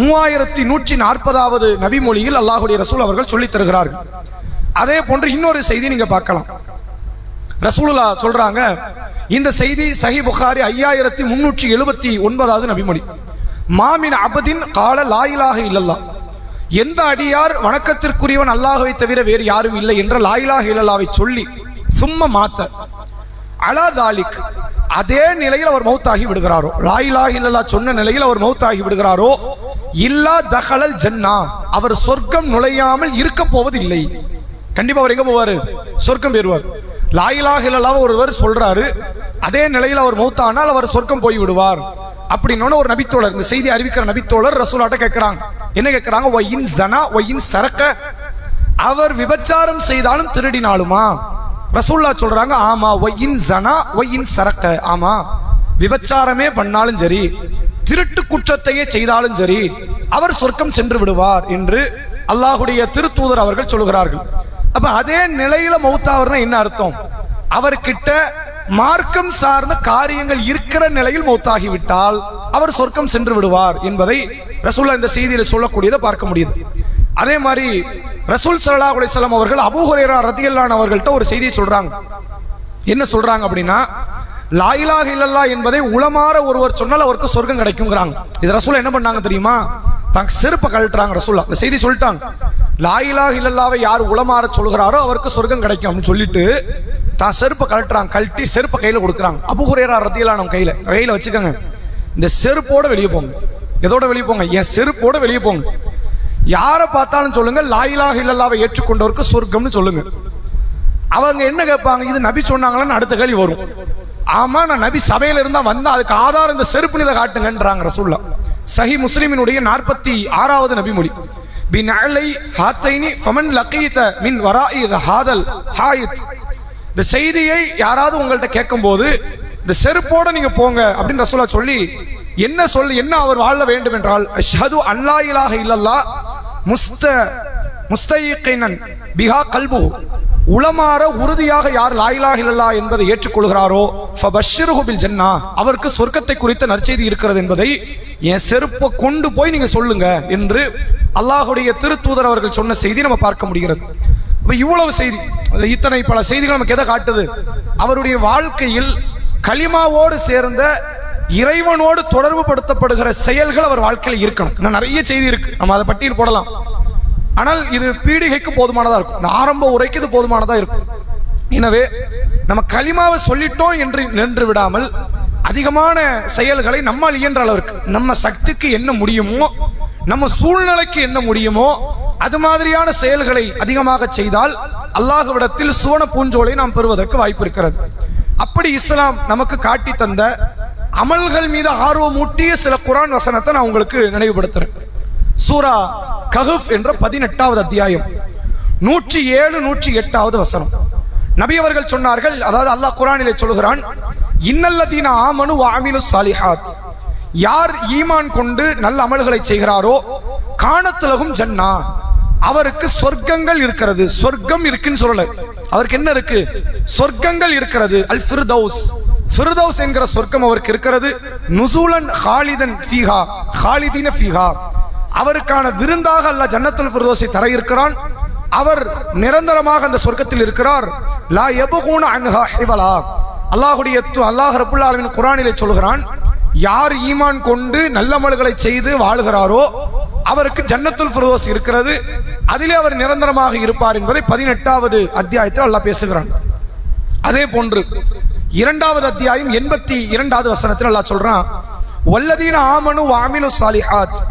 3140வது நபிமொழியில் அல்லாஹ்வுடைய ரசூல் அவர்கள் சொல்லித் தருகிறார்கள். அதே போன்று இன்னொரு செய்தி நீங்க பார்க்கலாம். ரசூலுல்லாஹ் சொல்றாங்க, இந்த செய்தி சஹீஹ் புகாரி 5379வது நபிமொழி. மாமின் அபதின் கால லா இலாஹ இல்லல்லாஹ், எந்த அடியார் வணக்கத்திற்குரியவன் அல்லாஹ்வை தவிர வேறு யாரும் இல்லை என்ற லா இலாஹ இல்லல்லாஹ்வை சொல்லி சும்ம மாத்த அலா தாலிக், அதே நிலையில் அவர் மௌத்தாகி விடுகிறாரோ, லா இலாஹ இல்லல்லாஹ் சொன்ன நிலையில் அவர் மௌத்தாகி விடுகிறாரோ, இல்லா தஹலல் ஜன்னா, அவர் சொர்க்கம் நுழையாமல் இருக்க போவதில்லை. கண்டிப்பா அவர் எங்க போவாரு? சொர்க்கம் போயிருவார். லா இலாஹ இல்லல்லாஹ் ஒருவர் சொல்றாரு, அதே நிலையில் அவர் மௌத்தானால் அவர் சொர்க்கம் போய் விடுவார் அப்படின்னு ஒரு நபித்தோழர், இந்த செய்தி அறிவிக்கிற நபித்தோழர் ரசூலாட்ட கேட்கிறாங்க. என்ன கேட்கிறாங்க? ஒயின் ஜனா ஒயின் சரக்க, அவர் விபச்சாரம் செய்தாலும் திருடினாலுமா? ரசூலுல்லாஹ் சொல்றாங்க, ஆமா. ஒயின் ஜனா ஒயின் சரக்க, ஆமா, விபச்சாரமே பண்ணாலும் சரி, திருட்டு குற்றத்தையே செய்தாலும் சரி, அவர் சொர்க்கம் சென்று விடுவார் என்று அல்லாஹ்வுடைய திருத்தூதர் அவர்கள் சொல்கிறார்கள். அப்ப அதே நிலையில மௌத்தாவர்னா என்ன அர்த்தம்? அவர்கிட்ட மார்க்கம் சார்ந்த காரியங்கள் இருக்கிற நிலையில் மௌத்தாகிவிட்டால் அவர் சொர்க்கம் சென்று விடுவார் என்பதை ரசூலுல்லாஹ் இந்த செய்தியில சொல்லக்கூடியதை பார்க்க முடியுது. அதே மாதிரி ரசூல் ஸல்லல்லாஹு அலைஹி வஸல்லம் அவர்கள் அபூ ஹுரைரா ரலியல்லாஹு அன்ஹு அவர்கள்ட்ட ஒரு செய்தியை சொல்றாங்க. என்ன சொல்றாங்க அப்படின்னா, லா இலாஹ இல்லல்லாஹ் என்பதை உளமாற ஒருவர் சொன்னால் அவருக்கு சொர்க்கம் கிடைக்கும்ங்கறாங்க. இது ரசூல் என்ன பண்ணாங்க தெரியுமா? தாங்க செருப்பை கழட்டுறாங்க. ரசூலுல்லாஹ் இந்த செய்தி சொல்லிட்டாங்க, லா இலாஹ இல்லல்லாஹ்வை யார் உளமாற சொல்கிறாரோ அவருக்கு சொர்க்கம் கிடைக்கும் அப்படின்னு சொல்லிட்டு தான் செருப்பை கழட்டுறாங்க. கழட்டி செருப்பை கையில கொடுக்குறாங்க. அபூ ஹுரைரா ரலியல்லாஹு அன்ஹு கையில வச்சுக்கோங்க, இந்த செருப்போட வெளியே போங்க. எதோட வெளியே போங்க? என் செருப்போட வெளியே போங்க. யாரை பார்த்தாலும் சொல்லுங்க, லா இலாஹ இல்லல்லாஹ்வை ஏற்றுக்கொண்டவருக்கு சொர்க்கம்னு சொல்லுங்க. அவங்க என்ன கேட்பாங்க? இது நபி சொன்னாங்களான்னு அடுத்த கேள்வி வரும். ஆமா, நான் நபி சபையில இருந்தா வந்தா அதுக்கு ஆதாரம் இந்த செருப்பு இதை காட்டுங்கன்றாங்க ரசூலுல்லாஹ். சஹீஹ் முஸ்லிமினுடைய 46வது நபிமொழி. பின்அலை ஹாத்தைனி ஃபமன் லகீத மின் வராஇ ஹாதல் ஹாயித், இந்த செய்தியை யாராவது உங்கள்கிட்ட கேட்கும்போது இந்த செருப்போட நீங்க போங்க அப்படின்னு ரசூலுல்லாஹ் சொல்லி என்ன அவர் வாழ வேண்டும் என்றால், அஷ்ஹது அல்லா இலாஹ இல்லல்லாஹ் முஸ்தயீகினன் பிஹா கல்புஹு, உளமாற உறுதியாக யார் லா இலாஹ இல்லல்லாஹ் என்பதை ஏற்றுக்கொள்கிறாரோ ஃபபஷ்ஷிருஹு பில் ஜன்னா, அவருக்கு சொர்க்கத்தை குறித்த நற்செய்தி இருக்கிறது என்பதை என் செருப்பை கொண்டு போய் நீங்க சொல்லுங்க என்று அல்லாஹ்வுடைய திருத்தூதர் அவர்கள் சொன்ன செய்தி நம்ம பார்க்க முடிகிறது. இவ்வளவு செய்தி, இத்தனை பல செய்திகள் நமக்கு எதை காட்டுது? அவருடைய வாழ்க்கையில் கலிமாவோடு சேர்ந்த இறைவனோடு தொடர்பு படுத்தப்படுகிற செயல்கள் அவர் வாழ்க்கையில் இருக்கணும். இன்னும் நிறைய செய்தி இருக்கு, நம்ம அதை பட்டியல் போடலாம். ஆனால் இது பீடிகைக்கு போதுமானதா இருக்கும், இந்த ஆரம்ப உரைக்கு இது போதுமானதா இருக்கும். எனவே நம்ம கலிமாவை சொல்லிட்டோம் என்று நின்று விடாமல் அதிகமான செயல்களை நம்மால் இயன்ற அளவிற்கு, நம்ம சக்திக்கு என்ன முடியுமோ, நம்ம சூழ்நிலைக்கு என்ன முடியுமோ அது மாதிரியான செயல்களை அதிகமாக செய்தால் அல்லாஹ்விடத்தில் சுவன பூஞ்சோலை நாம் பெறுவதற்கு வாய்ப்பு இருக்கிறது. அப்படி இஸ்லாம் நமக்கு காட்டி தந்த அமல்கள் மீது ஆர்வம் ஊட்டிய சில குர்ஆன் வசனத்தை நான் உங்களுக்கு நினைவுபடுத்துறேன். சூரா கஹஃப் என்ற 18வது அத்தியாயம் 107 108வது வசனம். நபி அவர்கள் சொன்னார்கள், அதாவது அல்லாஹ் குர்ஆனிலே சொல்கிறான், இன்னல்லதீன ஆமனு வ அமிலுஸ் சாலிஹாத், யார் ஈமான் கொண்டு நல்ல அமல்களை செய்கிறாரோ கானத் லஹும் ஜன்னா, அவருக்கு சொர்க்கங்கள் இருக்கிறது. சொர்க்கம் இருக்குன்னு சொல்லல, அவருக்கு என்ன இருக்கு? சொர்க்கங்கள் இருக்கிறது. அல் ஃபிர்தௌஸ், ஃபிர்தௌஸ் என்கிற சொர்க்கம் அவருக்கு இருக்கிறது. நுசூலன் ஹாலிதன் ஃபீஹா, ஹாலிதீன ஃபீஹா, அவருக்கான விருந்தாக அல்லாஹ் ஜன்னத்துல் ஃபிர்தௌஸை தர இருக்கிறான். அவர் நிரந்தரமாக அந்த சொர்க்கத்தில் இருக்கிறார். லா யபூன அன்ஹா ஹிவலா, அல்லாஹ் ரப்பல் ஆலமீன் குர்ஆனிலே சொல்கிறான், யார் ஈமான் கொண்டு நல்ல அமல்களை செய்து வாழுகிறாரோ அவருக்கு ஜன்னத்துல் ஃபிர்தௌஸ் இருக்கிறது, அதிலே அவர் நிரந்தரமாக இருப்பார் என்பதை 18வது அத்தியாயத்தில் அல்லாஹ் பேசுகிறான். அதே போன்று 2வது அத்தியாயம் 82வது வசனத்தில் அல்லாஹ் சொல்றான், வல்லதீன ஆமனு வ அமிலுஸ் சாலிஹாத்,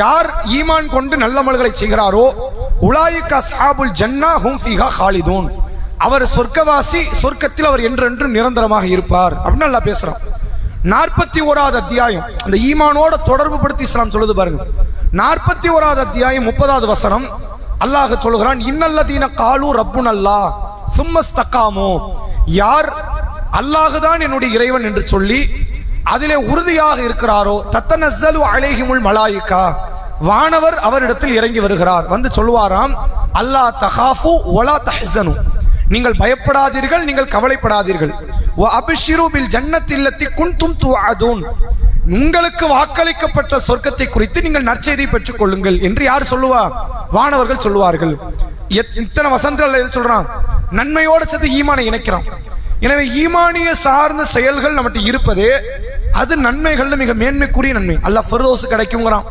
யார் ஈமான் கொண்டு நல்ல அமல்களை செய்கிறாரோ உலாயிக அஸ்ஹாபுல் ஜன்னா ஹும் ஃபீஹா காலிதூன், அவர் சொர்க்கவாசி, சொர்க்கத்தில் அவர் என்றென்றும் நிரந்தரமாக இருப்பார் அப்படின்னு அல்லாஹ் பேசுறான். 41வது அத்தியாயம் அந்த ஈமானோட தொடர்பு படுத்தி இஸ்லாம் சொல்லுது பாருங்க. 41வது அத்தியாயம் 30வது வசனம் அல்லாஹ் சொல்கிறான், இன்னல்லதீன காலு ரப்புனல்லாஹ் சும்மஸ்தகாமு, யார் அல்லாஹ்தான் என்னுடைய இறைவன் என்று சொல்லி அதிலே உறுதியாக இருக்கிறாரோ தத்தனஸ்ஸலு அலைஹிமுல் மலாயிகா, வானவர் அவரிடத்தில் இறங்கி வருகிறார், வந்து சொல்வாராம், அல்லா தகாஃபு வலா தஹ்ஸனு, நீங்கள் பயப்படாதீர்கள், நீங்கள் கவலைப்படாதீர்கள். வ அப்ஷிரு பில் ஜன்னத்தில்லத்தி குன்தும் துஅதுன், உங்களுக்கு வாக்களிக்கப்பட்ட சொர்க்கத்தை குறித்து நீங்கள் நற்செய்தி பெற்றுக் கொள்ளுங்கள் என்று யார் சொல்லுவா? வானவர்கள் சொல்லுவார்கள். இத்தனை வசனங்கள் எது சொல்றான்? நன்மையோட சேர்த்து ஈமானை இணைக்கிறான். எனவே ஈமானிய சார்ந்த செயல்கள் நம்மகிட்ட இருப்பதே அது நன்மைகள்ல மிக மேன்மைக்குரிய நன்மை. அல்லாஹ் ஃபிர்தௌஸ் கிடைக்குங்கிறான்,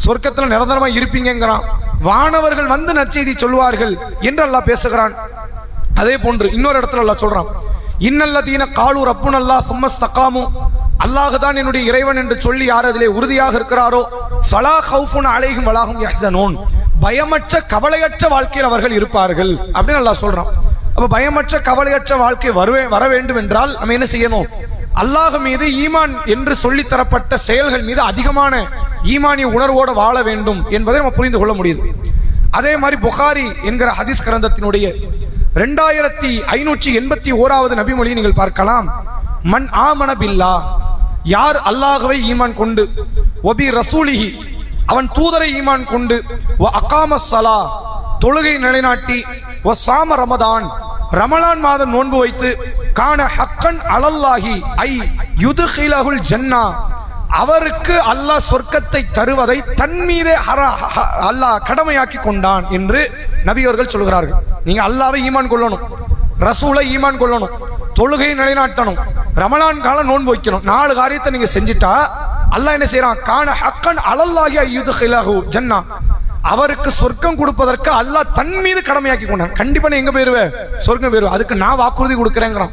சொர்க்கத்தில் நிரந்தரமா இருப்பீங்கிறான், வானவர்கள் வந்து நற்செய்தி சொல்வார்கள் என்று அல்லாஹ் பேசுகிறான். அதே போன்று இன்னொரு இடத்துல அல்லாஹ் சொல்றான், இன்னல்லதீன காலு ரப்புனல்லாஹ் சும்மஸ்தகாமு, அல்லாஹ் தான் என்னுடைய இறைவன் என்று சொல்லி யார் அதிலே உறுதியாக இருக்கிறாரோ ஃபலா கௌஃபுன் அலைஹிம் வலா ஹும் யஹ்ஸனூன், பயமற்ற கவலையற்ற வாழ்க்கையில் அவர்கள் இருப்பார்கள் அப்படின்னு அல்லாஹ் சொல்றான். அப்ப பயமற்ற கவலையற்ற வாழ்க்கை வர வேண்டும் என்றால் நம்ம என்ன செய்யணும்? அல்லாஹ் மீது ஈமான் என்று சொல்லி தரப்பட்ட செயல்கள் மீது அதிகமான ஈமானிய உணர்வோடு வாழ வேண்டும் என்பதை நம்ம புரிந்து கொள்ள முடியுது. அதே மாதிரி புகாரி என்கிற ஹதீஸ் கிரந்தத்தினுடைய 2581வது நபிமொழியை நீங்கள் பார்க்கலாம். மன் ஆமன பில்லா, யார் அல்லாஹ்வை ஈமான் கொண்டு, ஒபி ரசூலிஹி, அவன் தூதரை ஈமான் கொண்டு, வ அகாம ஸலா, தொழுகை நிலைநாட்டி, வ சாம ரமதான், ரமலான் மாதம் நோன்பு வைத்து, கான ஹக்கன் அலல்லாஹி ஐ யுதுகிலஹுல் ஜன்னா, அவருக்கு அல்லாஹ் சொர்க்கத்தை தருவதை தன் மீதே அல்லாஹ் கடமையாக்கி கொண்டான் என்று நபியவர்கள் சொல்கிறார்கள். நீங்க அல்லாஹ்வை ஈமான் கொள்ளணும், ரசூலை ஈமான் கொள்ளணும், தொழுகை நிலைநாட்டணும், ரமலான் காலம் நோன்பு வைக்கணும், 4 காரியத்தை நீங்க செஞ்சுட்டா அல்லாஹ் என்ன செய்யறான்? கான ஹக்கன் அலல்லாஹி ஐ யுதுகிலஹு ஜன்னா, அவருக்கு சொர்க்கம் கொடுப்பதற்கு அல்லாஹ் தன் மீது கடமையாக்கி கொண்டான். கண்டிப்பா நீ எங்க போயிருவேன்? சொர்க்கம் போயிருவேன். அதுக்கு நான் வாக்குறுதி கொடுக்கிறேங்கிறான்.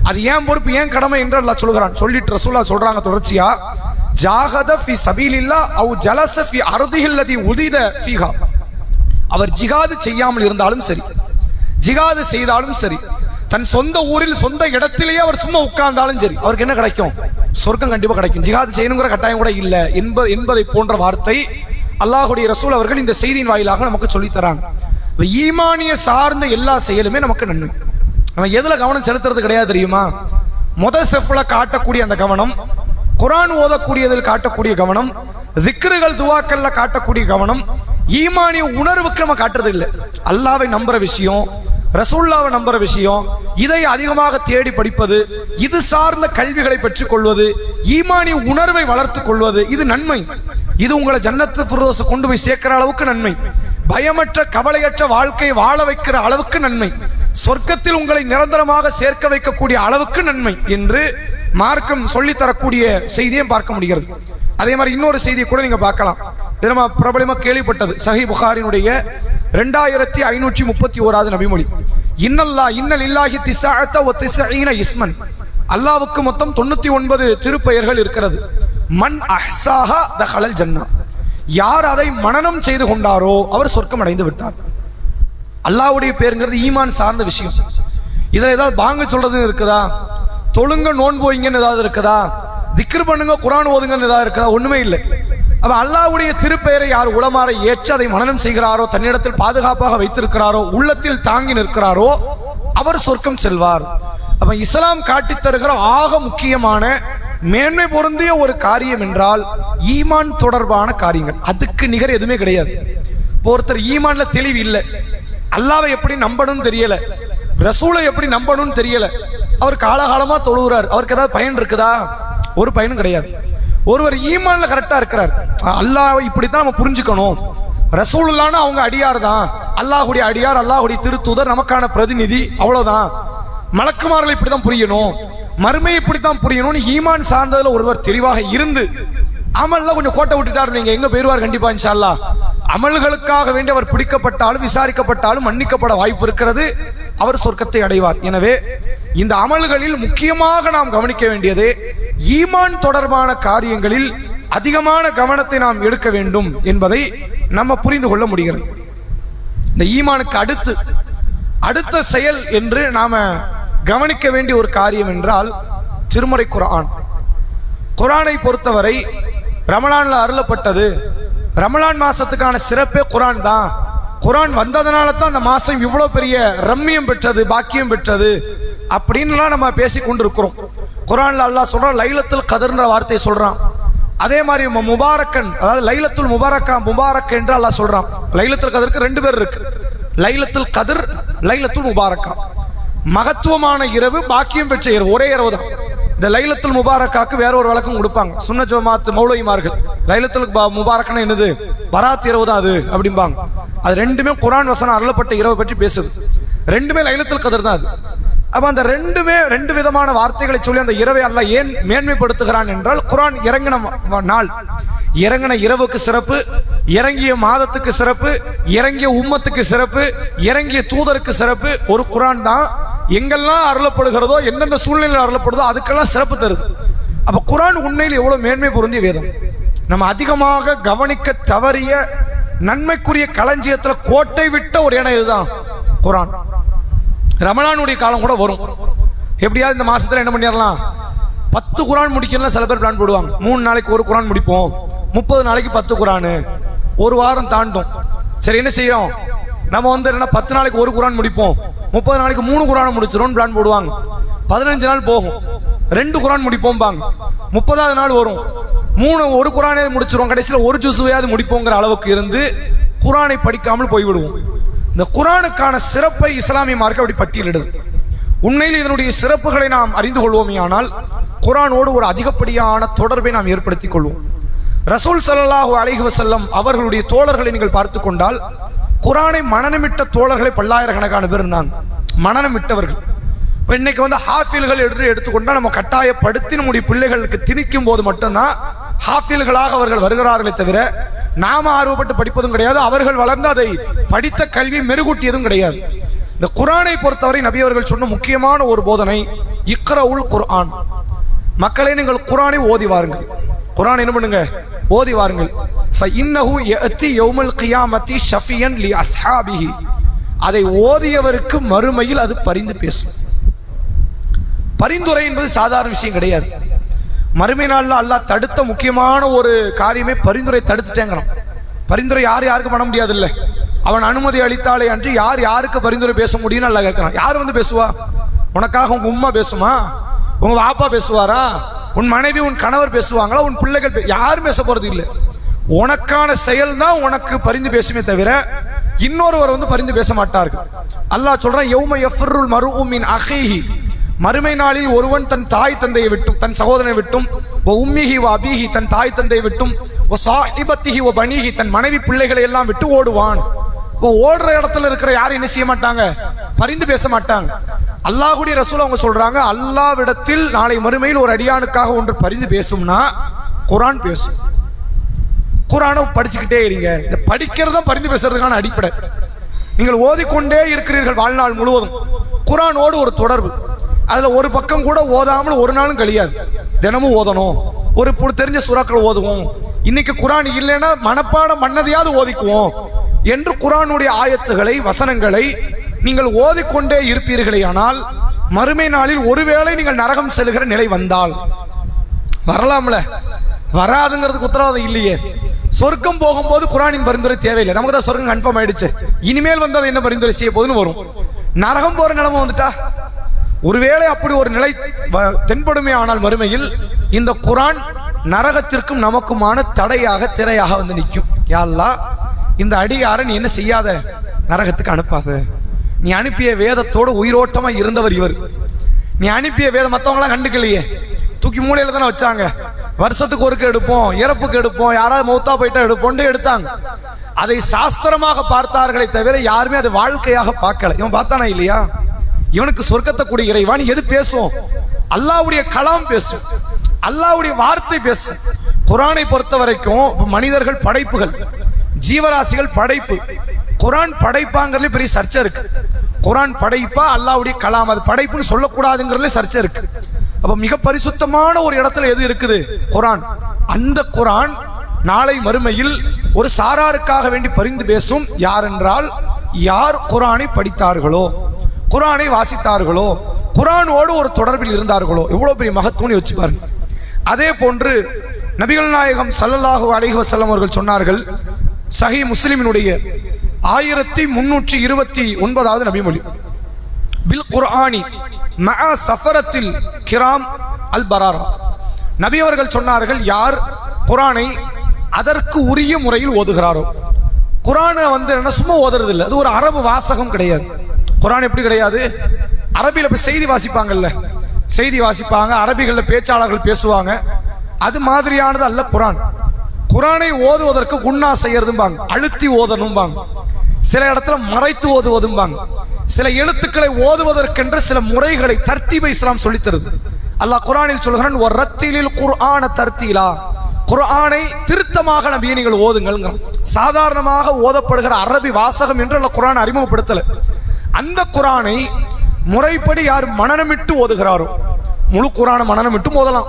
அது ஏன் பொறுப்பு, ஏன் கடமை என்று அல்லாஹ் சொல்கிறான். சொல்லிட்டு ரசூலுல்லாஹ் சொல்றாங்க தொடர்ச்சியா, ஜாஹத ஃபி சபீலில்லாஹ் அவ் ஜலஸ ஃபி அர்திஹில்லதி உதித ஃபீஹா, அவர் ஜிஹாது செய்யாமல் இருந்தாலும் சரி, ஜிஹாது செய்தாலும் சரி, தன் சொந்த ஊரில் சொந்த இடத்திலேயே அவர் சும்மா உட்கார்ந்தாலும் சரி, அவருக்கு என்ன கிடைக்கும்? சொர்க்கம் கண்டிப்பா கிடைக்கும். ஜிஹாது செய்யணுங்கிற கட்டாயம் கூட இல்லை என்பதை போன்ற வார்த்தை அல்லாஹுடைய ரசூல் அவர்கள் இந்த செய்தியின் வாயிலாக நமக்கு சொல்லித் தராங்க. ஈமானிய சார்ந்த எல்லா செயலுமே நமக்கு நன்மை. நம்ம எதுல கவனம் செலுத்துறது கிடையாது தெரியுமா? முதல் செஃப்ல காட்டக்கூடிய அந்த கவனம், குர்ஆன் ஓதக்கூடியதில் காட்டக்கூடிய கவனம், திக்ருகள் துவாக்கள்ல காட்டக்கூடிய கவனம், ஈமானிய உணர்வுக்கு நம்ம காட்டுறது இல்லை. அல்லாஹ்வை நம்புற விஷயம், ரசூலுல்லாஹ்வை நம்புற விஷயம், இதை அதிகமாக தேடி படிப்பது, இது சார்ந்த கல்விகளை பெற்றுக் கொள்வது, ஈமானிய உணர்வை வளர்த்துக் கொள்வது, இது நன்மை. இது உங்களை ஜன்னத்து ஃபிர்தௌஸ் கொண்டு போய் சேர்க்கிற அளவுக்கு நன்மை. பயமற்ற கவலையற்ற வாழ்க்கை வாழ வைக்கிற அளவுக்கு நன்மை, சொர்க்கத்தில் உங்களை நிரந்தரமாக சேர்க்க வைக்கக்கூடிய அளவுக்கு நன்மை என்று மார்க்கம் சொல்லித்தரக்கூடிய செய்தியை பார்க்க முடிகிறது. அதே மாதிரி இன்னொரு செய்தியை கூட நீங்க பார்க்கலாம். இது நம்ம பிரபலமா கேள்விப்பட்டது. சஹீஹ் புகாரினுடைய 2531வது நபிமொழி, இன்னல் இல்லாஹி திஸ்அத வ திஸ்ஈன இஸ்மன், அல்லாஹ்வுக்கு மொத்தம் 99 திருப்பெயர்கள் இருக்கிறது. மன் அஹ்சாஹா தஹலல் ஜன்னா, யார் அதை மனனம் செய்து கொண்டாரோ அவர் சொர்க்கம் அடைந்து விட்டார். அல்லாஹ்வுடைய பேருங்கிறது ஈமான் சார்ந்த விஷயம். இதுல ஏதாவது பாங்க சொல்றது இருக்குதா? தொழுங்க நோன்பு வைங்கன்னு ஏதாவது இருக்குதா? திக்ர் பண்ணுங்க குர்ஆன் ஓதுங்கன்னு ஏதாவது இருக்குதா? ஒண்ணுமே இல்லை. அப்ப அல்லாஹ்வுடைய திருப்பெயரை யார் உளமாற ஏற்று அதை மனனம் செய்கிறாரோ, தன்னிடத்தில் பாதுகாப்பாக வைத்திருக்கிறாரோ, உள்ளத்தில் தாங்கி நிற்கிறாரோ அவர் சொர்க்கம் செல்வார். அப்ப இஸ்லாம் காட்டி தருகிற ஆக முக்கியமான மேன்மை பொருந்திய ஒரு காரியம் என்றால் ஈமான் தொடர்பான காரியங்கள். அதுக்கு நிகர் எதுவுமே கிடையாது. ஒருத்தர் ஈமான்ல தெளிவு இல்லை, அல்லாஹ்வை எப்படி நம்பணும்னு தெரியல, ரசூலை எப்படி நம்பணும்னு தெரியல, அவர் காலகாலமா தொழுகிறார், அவருக்கு ஏதாவது பயன் இருக்குதா? ஒரு பயனும் கிடையாது. ஒருவர் ஈமான்ல கரெக்டா இருக்கிறார், அல்லாஹ்வை இப்படித்தான் நம்ம புரிஞ்சுக்கணும், ரசூலுல்லாஹ்னா அவங்க அடியார் தான், அல்லாஹ்வுடைய அடியார், அல்லாஹ்வுடைய திருத்தூதர், நமக்கான பிரதிநிதி, அவ்வளவுதான், மலக்குமார்களை இப்படித்தான் புரியணும், மறுமையை இப்படித்தான் புரியணும்னு ஈமான் சார்ந்ததுல ஒருவர் தெளிவாக இருந்து அமல்ல கொஞ்சம் கோட்டை விட்டுட்டார், நீங்க எங்க போயிருவார் கண்டிப்பா இன்ஷா அல்லாஹ். அமல்களுக்காக வேண்டி அவர் பிடிக்கப்பட்டாலும் விசாரிக்கப்பட்டாலும் மன்னிக்கப்பட வாய்ப்பு இருக்கிறது, அவர் சொர்க்கத்தை அடைவார். எனவே இந்த அமல்களில் முக்கியமாக நாம் கவனிக்க வேண்டியது ஈமான் தொடர்பான காரியங்களில் அதிகமான கவனத்தை நாம் எடுக்க வேண்டும் என்பதை நம்ம புரிந்து கொள்ள முடிகிறது. இந்த ஈமானுக்கு அடுத்த செயல் என்று நாம கவனிக்க வேண்டிய ஒரு காரியம் என்றால் திருமறை குர்ஆன். குர்ஆனை பொறுத்தவரை ரமலான்ல அருளப்பட்டது, ரமலான் மாசத்துக்கான சிறப்பே குர்ஆன் தான். குர்ஆன் வந்ததனால தான் அந்த மாசம் இவ்வளவு பெரிய ரம்மியம் பெற்றது, பாக்கியம் பெற்றது அப்படின்லாம் நம்ம பேசி கொண்டிருக்கிறோம். குர்ஆன்ல அல்லாஹ் சொல்றான், லைலத்துல் கத்ர்ன்ற வார்த்தையை சொல்றான். அதே மாதிரி முபாரக்கன், அதாவது லைலத்துல் முபாரக் என்று அல்லாஹ் சொல்றான். லைலத்துல் கத்ருக்கு ரெண்டு பேர் இருக்கு, லைலத்துல் கத்ர், லைலத்துல் முபாரக்கா. மகத்துவமான இரவு, பாக்கியம் பெற்ற இரவு, ஒரே இரவு தான். இந்த லைலத்துல் முபாரக்காக்கு வேற ஒரு வழக்கம் கொடுப்பாங்க சுன்னத் ஜமாத் மௌலவிமார்கள். லைலத்துல் முபாரக்னா என்னது? பராத் இரவு தான் அது அப்படிம்பாங்க. அது ரெண்டுமே குர்ஆன் வசனம் அருளப்பட்ட இரவை பற்றி பேசுது. ரெண்டுமே லைலத்துல் கத்ர் தான் அது. அப்ப அந்த ரெண்டு விதமான வார்த்தைகளை சொல்லி அந்த இரவை அல்லாஹ் ஏன் மேன்மைப்படுத்துகிறான் என்றால், குர்ஆன் இறங்கின நாள், இறங்கின இரவுக்கு சிறப்பு, இறங்கிய மாதத்துக்கு சிறப்பு, இறங்கிய உம்மத்துக்கு சிறப்பு, இறங்கிய தூதருக்கு சிறப்பு. ஒரு குர்ஆன் தான் எங்கெல்லாம் அருளப்படுகிறதோ, எந்தெந்த சூழ்நிலையில் அருளப்படுதோ அதுக்கெல்லாம் சிறப்பு தருது. அப்ப குர்ஆன் உண்மையில் எவ்வளவு மேன்மை பொருந்திய வேதம். நம்ம அதிகமாக கவனிக்க தவறிய நன்மைக்குரிய களஞ்சியத்துல கோட்டை விட்ட ஒரு இடம் இதுதான் குர்ஆன். ரமலானுடைய காலம் கூட வரும், எப்படியாவது இந்த மாசத்துல என்ன பண்ணிடலாம், 10 குர்ஆன் முடிக்கணும் சில பேர் பிளான் போடுவாங்க. 3 நாளைக்கு ஒரு குர்ஆன் முடிப்போம், 30 நாளைக்கு 10 குர்ஆன், ஒரு வாரம் தாண்டும். சரி என்ன செய்யறோம், நம்ம என்ன 10 நாளைக்கு ஒரு குர்ஆன் முடிப்போம், 30 நாளைக்கு 3 குர்ஆன் முடிச்சிடும் பிளான் போடுவாங்க. 15 நாள் போகும், 2 குர்ஆன் முடிப்போம் பாங்க. 30வது நாள் வரும், ஒரு குர்ஆனே முடிச்சிருவோம், கடைசியில் ஒரு ஜுஸுவையாவது முடிப்போங்கிற அளவுக்கு இருந்து குர்ஆனை படிக்காமல் போய்விடுவோம். இந்த குர்ஆனுக்கான சிறப்பை இஸ்லாமிய மார்க்கம் அப்படி பட்டியலிடுது. உண்மையில் இதனுடைய சிறப்புகளை நாம் அறிந்து கொள்வோமே ஆனால் குர்ஆனோடு ஒரு அதிகப்படியான தொடர்பை நாம் ஏற்படுத்திக் கொள்வோம். ரசூல் ஸல்லல்லாஹு அலைஹி வஸல்லம் அவர்களுடைய தோழர்களை நீங்கள் பார்த்து கொண்டால், குர்ஆனை மனனமிட்ட தோழர்களை பல்லாயிரக்கணக்கான பேர் இருந்தாங்க, மனனமிட்டவர்கள். இப்போ இன்னைக்கு ஹாஃபில்கள் எடுத்துக்கொண்டால் நம்ம கட்டாயப்படுத்தி நம்முடைய பிள்ளைகளுக்கு திணிக்கும் போது மட்டும்தான் ஹாஃபில்களாக அவர்கள் வருகிறார்களே தவிர நாம ஆர்வப்பட்டு படிப்பதும் கிடையாது, அவர்கள் வளர்ந்து அதை படித்த கல்வியை மெருகூட்டியதும் கிடையாது. இந்த குர்ஆனை பொறுத்தவரை நபி அவர்கள் சொன்ன முக்கியமான ஒரு போதனை, இக்ரவுல் குர்ஆன், மக்களே நீங்கள் குர்ஆனை ஓதி வாருங்கள். குர்ஆன் என்ன பண்ணுங்க, ஓதி வாருங்கள். ஃபஇன்னஹு யஅதி யௌமல் கியாமத்தி ஷஃபியன் லி அஸ்ஹாபிஹி, அதை ஓதியவருக்கு மறுமையில் அது பரிந்து பேசும். பரிந்துரை என்பது சாதாரண விஷயம் கிடையாது. மறுமை நாளில் அல்லாஹ் தடுத்த முக்கியமான ஒரு காரியமே பரிந்துரை தடுத்துட்டேங்கிறான். பரிந்துரை யாருக்கு பண்ண முடியாது இல்லை, அவன் அனுமதி அளித்தாலே அன்று யாருக்கு பரிந்துரை பேச முடியும்னு அல்லாஹ் கேட்கிறான். யார் பேசுவா? உனக்காக உங்க உம்மா பேசுமா, உங்க வாப்பா பேசுவாரா, உன் மனைவி உன் கணவர் பேசுவாங்களா, உன் பிள்ளைகள் யாரும் பேச போறது இல்லை. உனக்கான செயல் தான் உனக்கு பரிந்து பேசுமே தவிர இன்னொருவர் பரிந்து பேச மாட்டார்கள். அல்லாஹ் சொல்றான், யௌம யஃபிருல் மர்உ மின் அஹீஹி, மறுமை நாளில் ஒருவன் தன் தாய் தந்தையை விட்டும், தன் சகோதரனை விட்டும், உம்மிஹி வ அபீஹி, தன் தாய் தந்தையை விட்டும், ஸாஹிபத்திஹி வ பனீஹி, தன் மனைவி பிள்ளைகளை எல்லாம் விட்டு ஓடுவான். ஓடுற இடத்துல இருக்கிற யாரும் என்ன செய்ய மாட்டாங்க, பரிந்து பேச மாட்டாங்க. அல்லாஹ்வுடைய ரசூல் அவங்க சொல்றாங்க, அல்லாஹ்விடத்தில் நாளை மறுமையில் ஒரு அடியானுக்காக ஒன்று பரிந்து பேசும்னா குர்ஆன் பேசும். குர்ஆனை படிச்சுக்கிட்டே இருங்க. இந்த படிக்கிறது தான் பரிந்து பேசுறதுக்கான அடிப்படை. நீங்கள் ஓதிக்கொண்டே இருக்கிறீர்கள் வாழ்நாள் முழுவதும், குர்ஆனோடு ஒரு தொடர்பு. அதுல ஒரு பக்கம் கூட ஓதாமல் ஒரு நாளும் கழியாது, தினமும் ஓதணும். ஒரு தெரிஞ்ச சூறாக்கள் ஓதுவோம், இன்னைக்கு குர்ஆன் இல்லைன்னா மனப்பாடம் பண்ணதையாவது ஓதிக்குவோம் என்று குர்ஆனுடைய ஆயத்துகளை வசனங்களை நீங்கள் ஓதிக்கொண்டே இருப்பீர்களே ஆனால் மறுமை நாளில் ஒருவேளை நீங்கள் நரகம் செல்கிற நிலை வந்தால், வரலாம்ல, வராதுங்கிறதுக்கு உத்தரவாதம் இல்லையே. சொர்க்கம் போகும்போது குர்ஆனின் பரிந்துரை தேவையில்லை, நமக்கு தான் சொர்க்கம் கன்ஃபார்ம் ஆயிடுச்சு. இனிமேல் வந்து அதை என்ன பரிந்துரை செய்ய போதுன்னு வரும். நரகம் போற நிலைமை வந்துட்டா, ஒருவேளை அப்படி ஒரு நிலை தென்படுமே ஆனால் மறுமையில் இந்த குர்ஆன் நரகத்திற்கும் நமக்குமான தடையாக திரையாக வந்து நிற்கும். யா அல்லாஹ், இந்த அடியாரை நீ என்ன செய்யாத, நரகத்துக்கு அனுப்பாத. நீ அனுப்பிய வேதத்தோடு உயிரோட்டமா இருந்தவர் இவர். நீ அனுப்பிய வேதம் மற்றவங்களாம் கண்டுக்கலையே, தூக்கி மூலையில தானே வச்சாங்க. வருஷத்துக்கு ஒருக்க எடுப்போம், இறப்புக்கு எடுப்போம், யாராவது மௌத்தா போயிட்டா எடுப்போம் எடுத்தாங்க. அதை சாஸ்திரமாக பார்த்தார்களே தவிர யாருமே அதை வாழ்க்கையாக பார்க்கல. இவன் பார்த்தானா இல்லையா? இவனுக்கு சொர்க்கத்தை கூடிய இறைவான் எது பேசுவோம்? அல்லாஹ்வுடைய கலாம் பேசும், அல்லாஹ்வுடைய வார்த்தை பேசும். குர்ஆனை பொறுத்த வரைக்கும் மனிதர்கள் படைப்புகள், ஜீவராசிகள் படைப்பு. குர்ஆன் படைப்பாங்கிறதுல பெரிய சர்ச்சை இருக்கு. குர்ஆன் படைப்பா அல்லாஹ்வுடைய கலாம், அது படைப்புன்னு சொல்லக்கூடாதுங்கிறதுல சர்ச்சை இருக்கு. அப்ப மிக பரிசுத்தமான ஒரு இடத்துல எது இருக்குது? குர்ஆன். அந்த குர்ஆன் நாளை மறுமையில் ஒரு சாராருக்காக வேண்டி பரிந்து பேசும். யார் என்றால், யார் குர்ஆனை படித்தார்களோ, குர்ஆனை வாசித்தார்களோ, குர்ஆனோடு ஒரு தொடர்பில் இருந்தார்களோ. எவ்வளவு பெரிய மகத்துவம் வச்சு பாருங்க. அதே போன்று நபிகள் நாயகம் ஸல்லல்லாஹு அலைஹி வஸல்லம் அவர்கள் சொன்னார்கள், சஹீஹ் முஸ்லிமினுடைய 1329வது நபிமொழி, பில் குர்ஆனி மஅ சஃபரத்தில் கிராம் அல் பராரா. நபி அவர்கள் சொன்னார்கள், யார் குர்ஆனை அதற்கு உரிய முறையில் ஓதுகிறாரோ. குர்ஆனை வந்து என்ன சும்மா ஓதுறது இல்லை, அது ஒரு அரபு வாசகம் கிடையாது. குர்ஆன் எப்படி கிடையாது? அரபியில் இப்போ செய்தி வாசிப்பாங்கல்ல, செய்தி வாசிப்பாங்க, அரபிகளில் பேச்சாளர்கள் பேசுவாங்க, அது மாதிரியானது அல்ல குர்ஆன். குர்ஆனை ஓதுவதற்கு குன்னா செய்யறதும்பாங்க, அழுத்தி ஓதணும்பாங்க, சில இடத்துல மறைத்து ஓதுவதும்பாங்க, சில எழுத்துக்களை ஓதுவதற்கென்ற சில முறைகளை தர்த்தீபை இஸ்லாம் சொல்லித் தருது. அல்லாஹ் குர்ஆனில் சொல்கிறான், வர்ரத்திலில் குர்ஆன தர்த்தீலா, குர்ஆனை திருத்தமாக நபியே நீங்கள் ஓதுங்கள். சாதாரணமாக ஓதப்படுகிற அரபி வாசகம் என்று அல்லாஹ் குர்ஆனை அறிமுகப்படுத்தல. அந்த குர்ஆனை முறைப்படி யார் மனனமிட்டு ஓதுகிறாரோ, முழு குர்ஆனை மனனமிட்டு ஓதலாம்,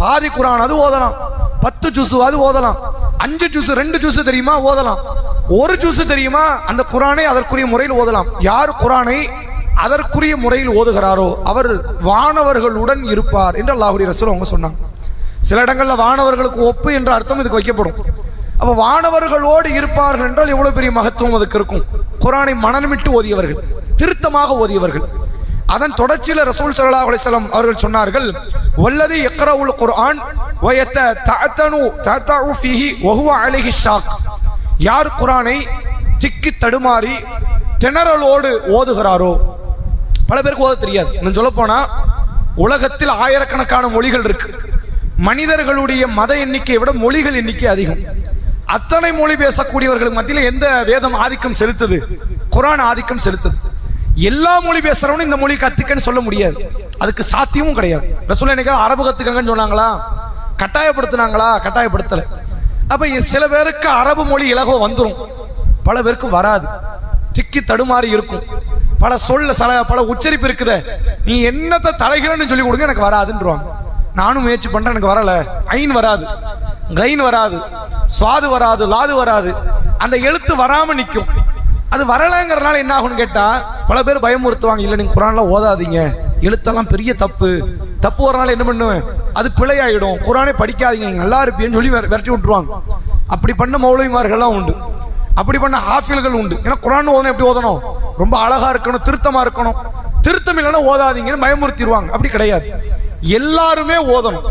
பாதி குர்ஆன் அது ஓதலாம், 10 ஜுஸ் அது ஓதலாம், 5 ஜுஸ் 2 ஜுஸ் தெரியுமா ஓதலாம், 1 ஜுஸ் தெரியுமா, அந்த குர்ஆனை அதற்குரிய முறையில் ஓதலாம். யார் குர்ஆனை அதற்குரிய முறையில் ஓதுகிறாரோ அவர் வானவர்களுடன் இருப்பார் என்று அல்லாஹ்வுடைய ரசூல் அவங்க சொன்னாங்க. சில இடங்கள்ல வானவர்களுக்கு ஒப்பு என்ற அர்த்தம் இதுக்கு வைக்கப்படும். அப்ப வானவர்களோடு இருப்பார்கள் என்றால் எவ்வளவு பெரிய மகத்துவம் அதுக்கு இருக்கும். குர்ஆனை மனனமிட்டு ஓதியவர்கள், திருத்தமாக ஓதியவர்கள். அதன் தொடர்ச்சியில் ரசூல் ஸல்லல்லாஹு அலைஹி வஸல்லம் அவர்கள் சொன்னார்கள், வல்லதி யக்ரவுல் குர்ஆன் வ யததஅனு ஃபீஹி வ ஹுவ அலைஹி ஷாக். யார் குர்ஆனை திக்கி தடுமாறி திணறலோடு ஓதுகிறாரோ, பல பேருக்கு ஓத தெரியாது. இன்னும் சொல்ல போனா உலகத்தில் ஆயிரக்கணக்கான மொழிகள் இருக்கு. மனிதர்களுடைய மத எண்ணிக்கையை விட மொழிகள் எண்ணிக்கை அதிகம். அத்தனை மொழி பேசக்கூடியவர்களுக்கு மத்தியில் எந்த வேதம் ஆதிக்கம் செலுத்துது? குர்ஆன் ஆதிக்கம் செலுத்துது. எல்லா மொழி பேசுறவனும் இந்த மொழி கத்துக்கன்னு சொல்ல முடியாது, அதுக்கு சாத்தியமும் கிடையாது. ரசூல் என்னைக்கா அரபு கத்துக்கங்கன்னு சொன்னாங்களா? கட்டாயப்படுத்தினாங்களா? கட்டாயப்படுத்தல. அப்ப சில பேருக்கு அரபு மொழி இலகுவ வந்துடும், பல பேருக்கு வராது, திக்கி தடுமாறி இருக்கும். பல பல உச்சரிப்பு இருக்குத, நீ என்னத்தை தலைகிறன்னு சொல்லி கொடுங்க, எனக்கு வராதுன்றாங்க. நானும் முயற்சி பண்றேன், எனக்கு வரல. ஐன் வராது, கைன் வராது, சுவாது வராது, லாது வராது, அந்த எழுத்து வராம நிற்கும். அது வரலங்கிறனால என்ன ஆகும்னு கேட்டா பல பேர் பயமுறுத்துவாங்க, இல்லை நீங்க குர்ஆன்லாம் ஓதாதீங்க, எழுத்தெல்லாம் பெரிய தப்பு, தப்பு வரனால என்ன பண்ணுவேன், அது பிழையாயிடும், குர்ஆனே படிக்காதீங்க, நல்லா இருப்பீன்னு சொல்லி விரட்டி விட்டுருவாங்க. அப்படி பண்ண மௌலவிமார்கள்லாம் உண்டு, அப்படி பண்ண ஹாஃபில்கள் உண்டு. ஏன்னா குர்ஆன் ஓதணும் எப்படி ஓதணும்? ரொம்ப அழகா இருக்கணும், திருத்தமா இருக்கணும், திருத்தம் இல்லைன்னா ஓதாதீங்கன்னு பயமுறுத்திடுவாங்க. அப்படி கிடையாது, எல்லாருமே ஓதணும்.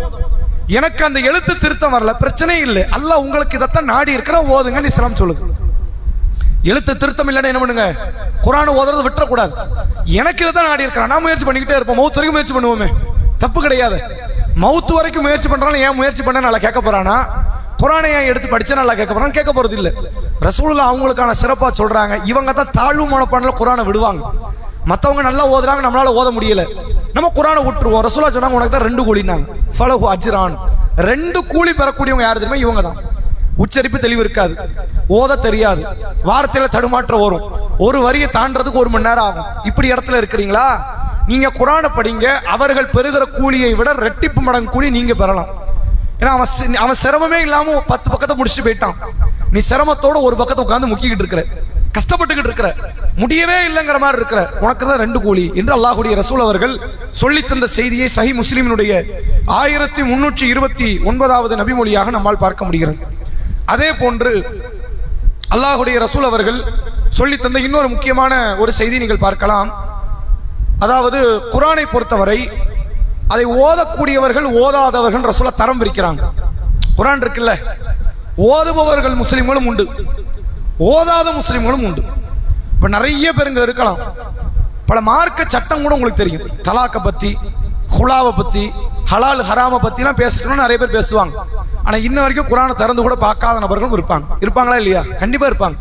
எனக்கு அந்த எழுத்து திருத்தம் வரல, பிரச்சனை இல்லை, அல்லாஹ் உங்களுக்கு இதைத்தான் நாடி இருக்கிற ஓதுங்கன்னு இஸ்லாம் சொல்லுது. எழுத்து திருத்தம் இல்லைன்னா என்ன பண்ணுங்க, குர்ஆன் ஓதுறது விட்டுறக்கூடாது. எனக்கு இதை தான் நாடி இருக்கிறான், நான் முயற்சி பண்ணிக்கிட்டே இருப்போம், மவுத் வரைக்கும் முயற்சி பண்ணுவோமே, தப்பு கிடையாது. மவுத்து வரைக்கும் முயற்சி பண்றான்னு ஏன் முயற்சி பண்ண நல்லா கேட்க போறானா? குர்ஆனை ஏன் எடுத்து படிச்சா நல்லா கேட்க போறான்னு கேட்க போறது இல்லை. ரசூலுல்லாஹ் அவங்களுக்கான சிறப்பா சொல்றாங்க, இவங்க தான் தாழ்வு மனப்பான்ல குர்ஆனை விடுவாங்க. மற்றவங்க நல்லா ஓதுறாங்க, நம்மளால ஓத முடியல, நம்ம குர்ஆனை விட்டுருவோம். ரசூலுல்லாஹ் சொன்னாங்க, உனக்கு தான் 2 கூலினாங்க, ஃபலஹு அஜ்ரான். 2 கூலி பெறக்கூடியவங்க யாரு தெரியுமா? இவங்க தான். உச்சரிப்பு தெளிவு இருக்காது, ஓத தெரியாது, வார்த்தையில தடுமாற்றம் வரும், ஒரு வரியை தாண்டறதுக்கு 1 மணி நேரம் ஆகும். இப்படி இடத்துல இருக்கிறீங்களா, நீங்க குர்ஆனை படிங்க, அவர்கள் பெறுகிற கூலியை விட 2 மடங்கு கூலி நீங்க பெறலாம். ஏன்னா அவன் சிரமமே இல்லாம 10 பக்கத்தை முடிச்சுட்டு போயிட்டான், நீ சிரமத்தோட ஒரு பக்கத்தை உட்கார்ந்து முக்கிக்கிட்டு இருக்கிற. கஷ்டப்பட்டுக்கிட்டு இருக்கிற, முடியவே இல்லைங்கிற மாதிரி இருக்கிற, உனக்கு தான் 2 கூலி என்று அல்லாஹ்வுடைய ரசூல் அவர்கள் சொல்லி தந்த செய்தியை சஹீஹ் முஸ்லிமினுடைய 1329வது நபிமொழியாக நம்மால் பார்க்க முடிகிறது. அதே போன்று அல்லாஹ்வுடைய ரசூல் அவர்கள் சொல்லி தந்த இன்னொரு முக்கியமான ஒரு செய்தி நீங்கள் பார்க்கலாம். அதாவது குர்ஆனை பொறுத்தவரை அதை ஓதக்கூடியவர்கள் ஓதாதவர்கள் ரசூலா தரம் பிரிக்கிறாங்க. குர்ஆன் இருக்குல்ல, ஓதுபவர்கள் முஸ்லிம்களும் உண்டு, ஓதாத முஸ்லிம்களும் உண்டு. இப்ப நிறைய பேருங்க இருக்கலாம், பல மார்க்க சட்டம் கூட உங்களுக்கு தெரியும், தலாக்கை பத்தி, ஹுலாவை பத்தி, ஹலால் ஹராமை பத்திலாம் பேசணும்னு நிறைய பேர் பேசுவாங்க. ஆனா இன்ன வரைக்கும் குர்ஆனை திறந்து கூட பார்க்காத நபர்களும் இருப்பாங்களா இல்லையா? கண்டிப்பா இருப்பாங்க.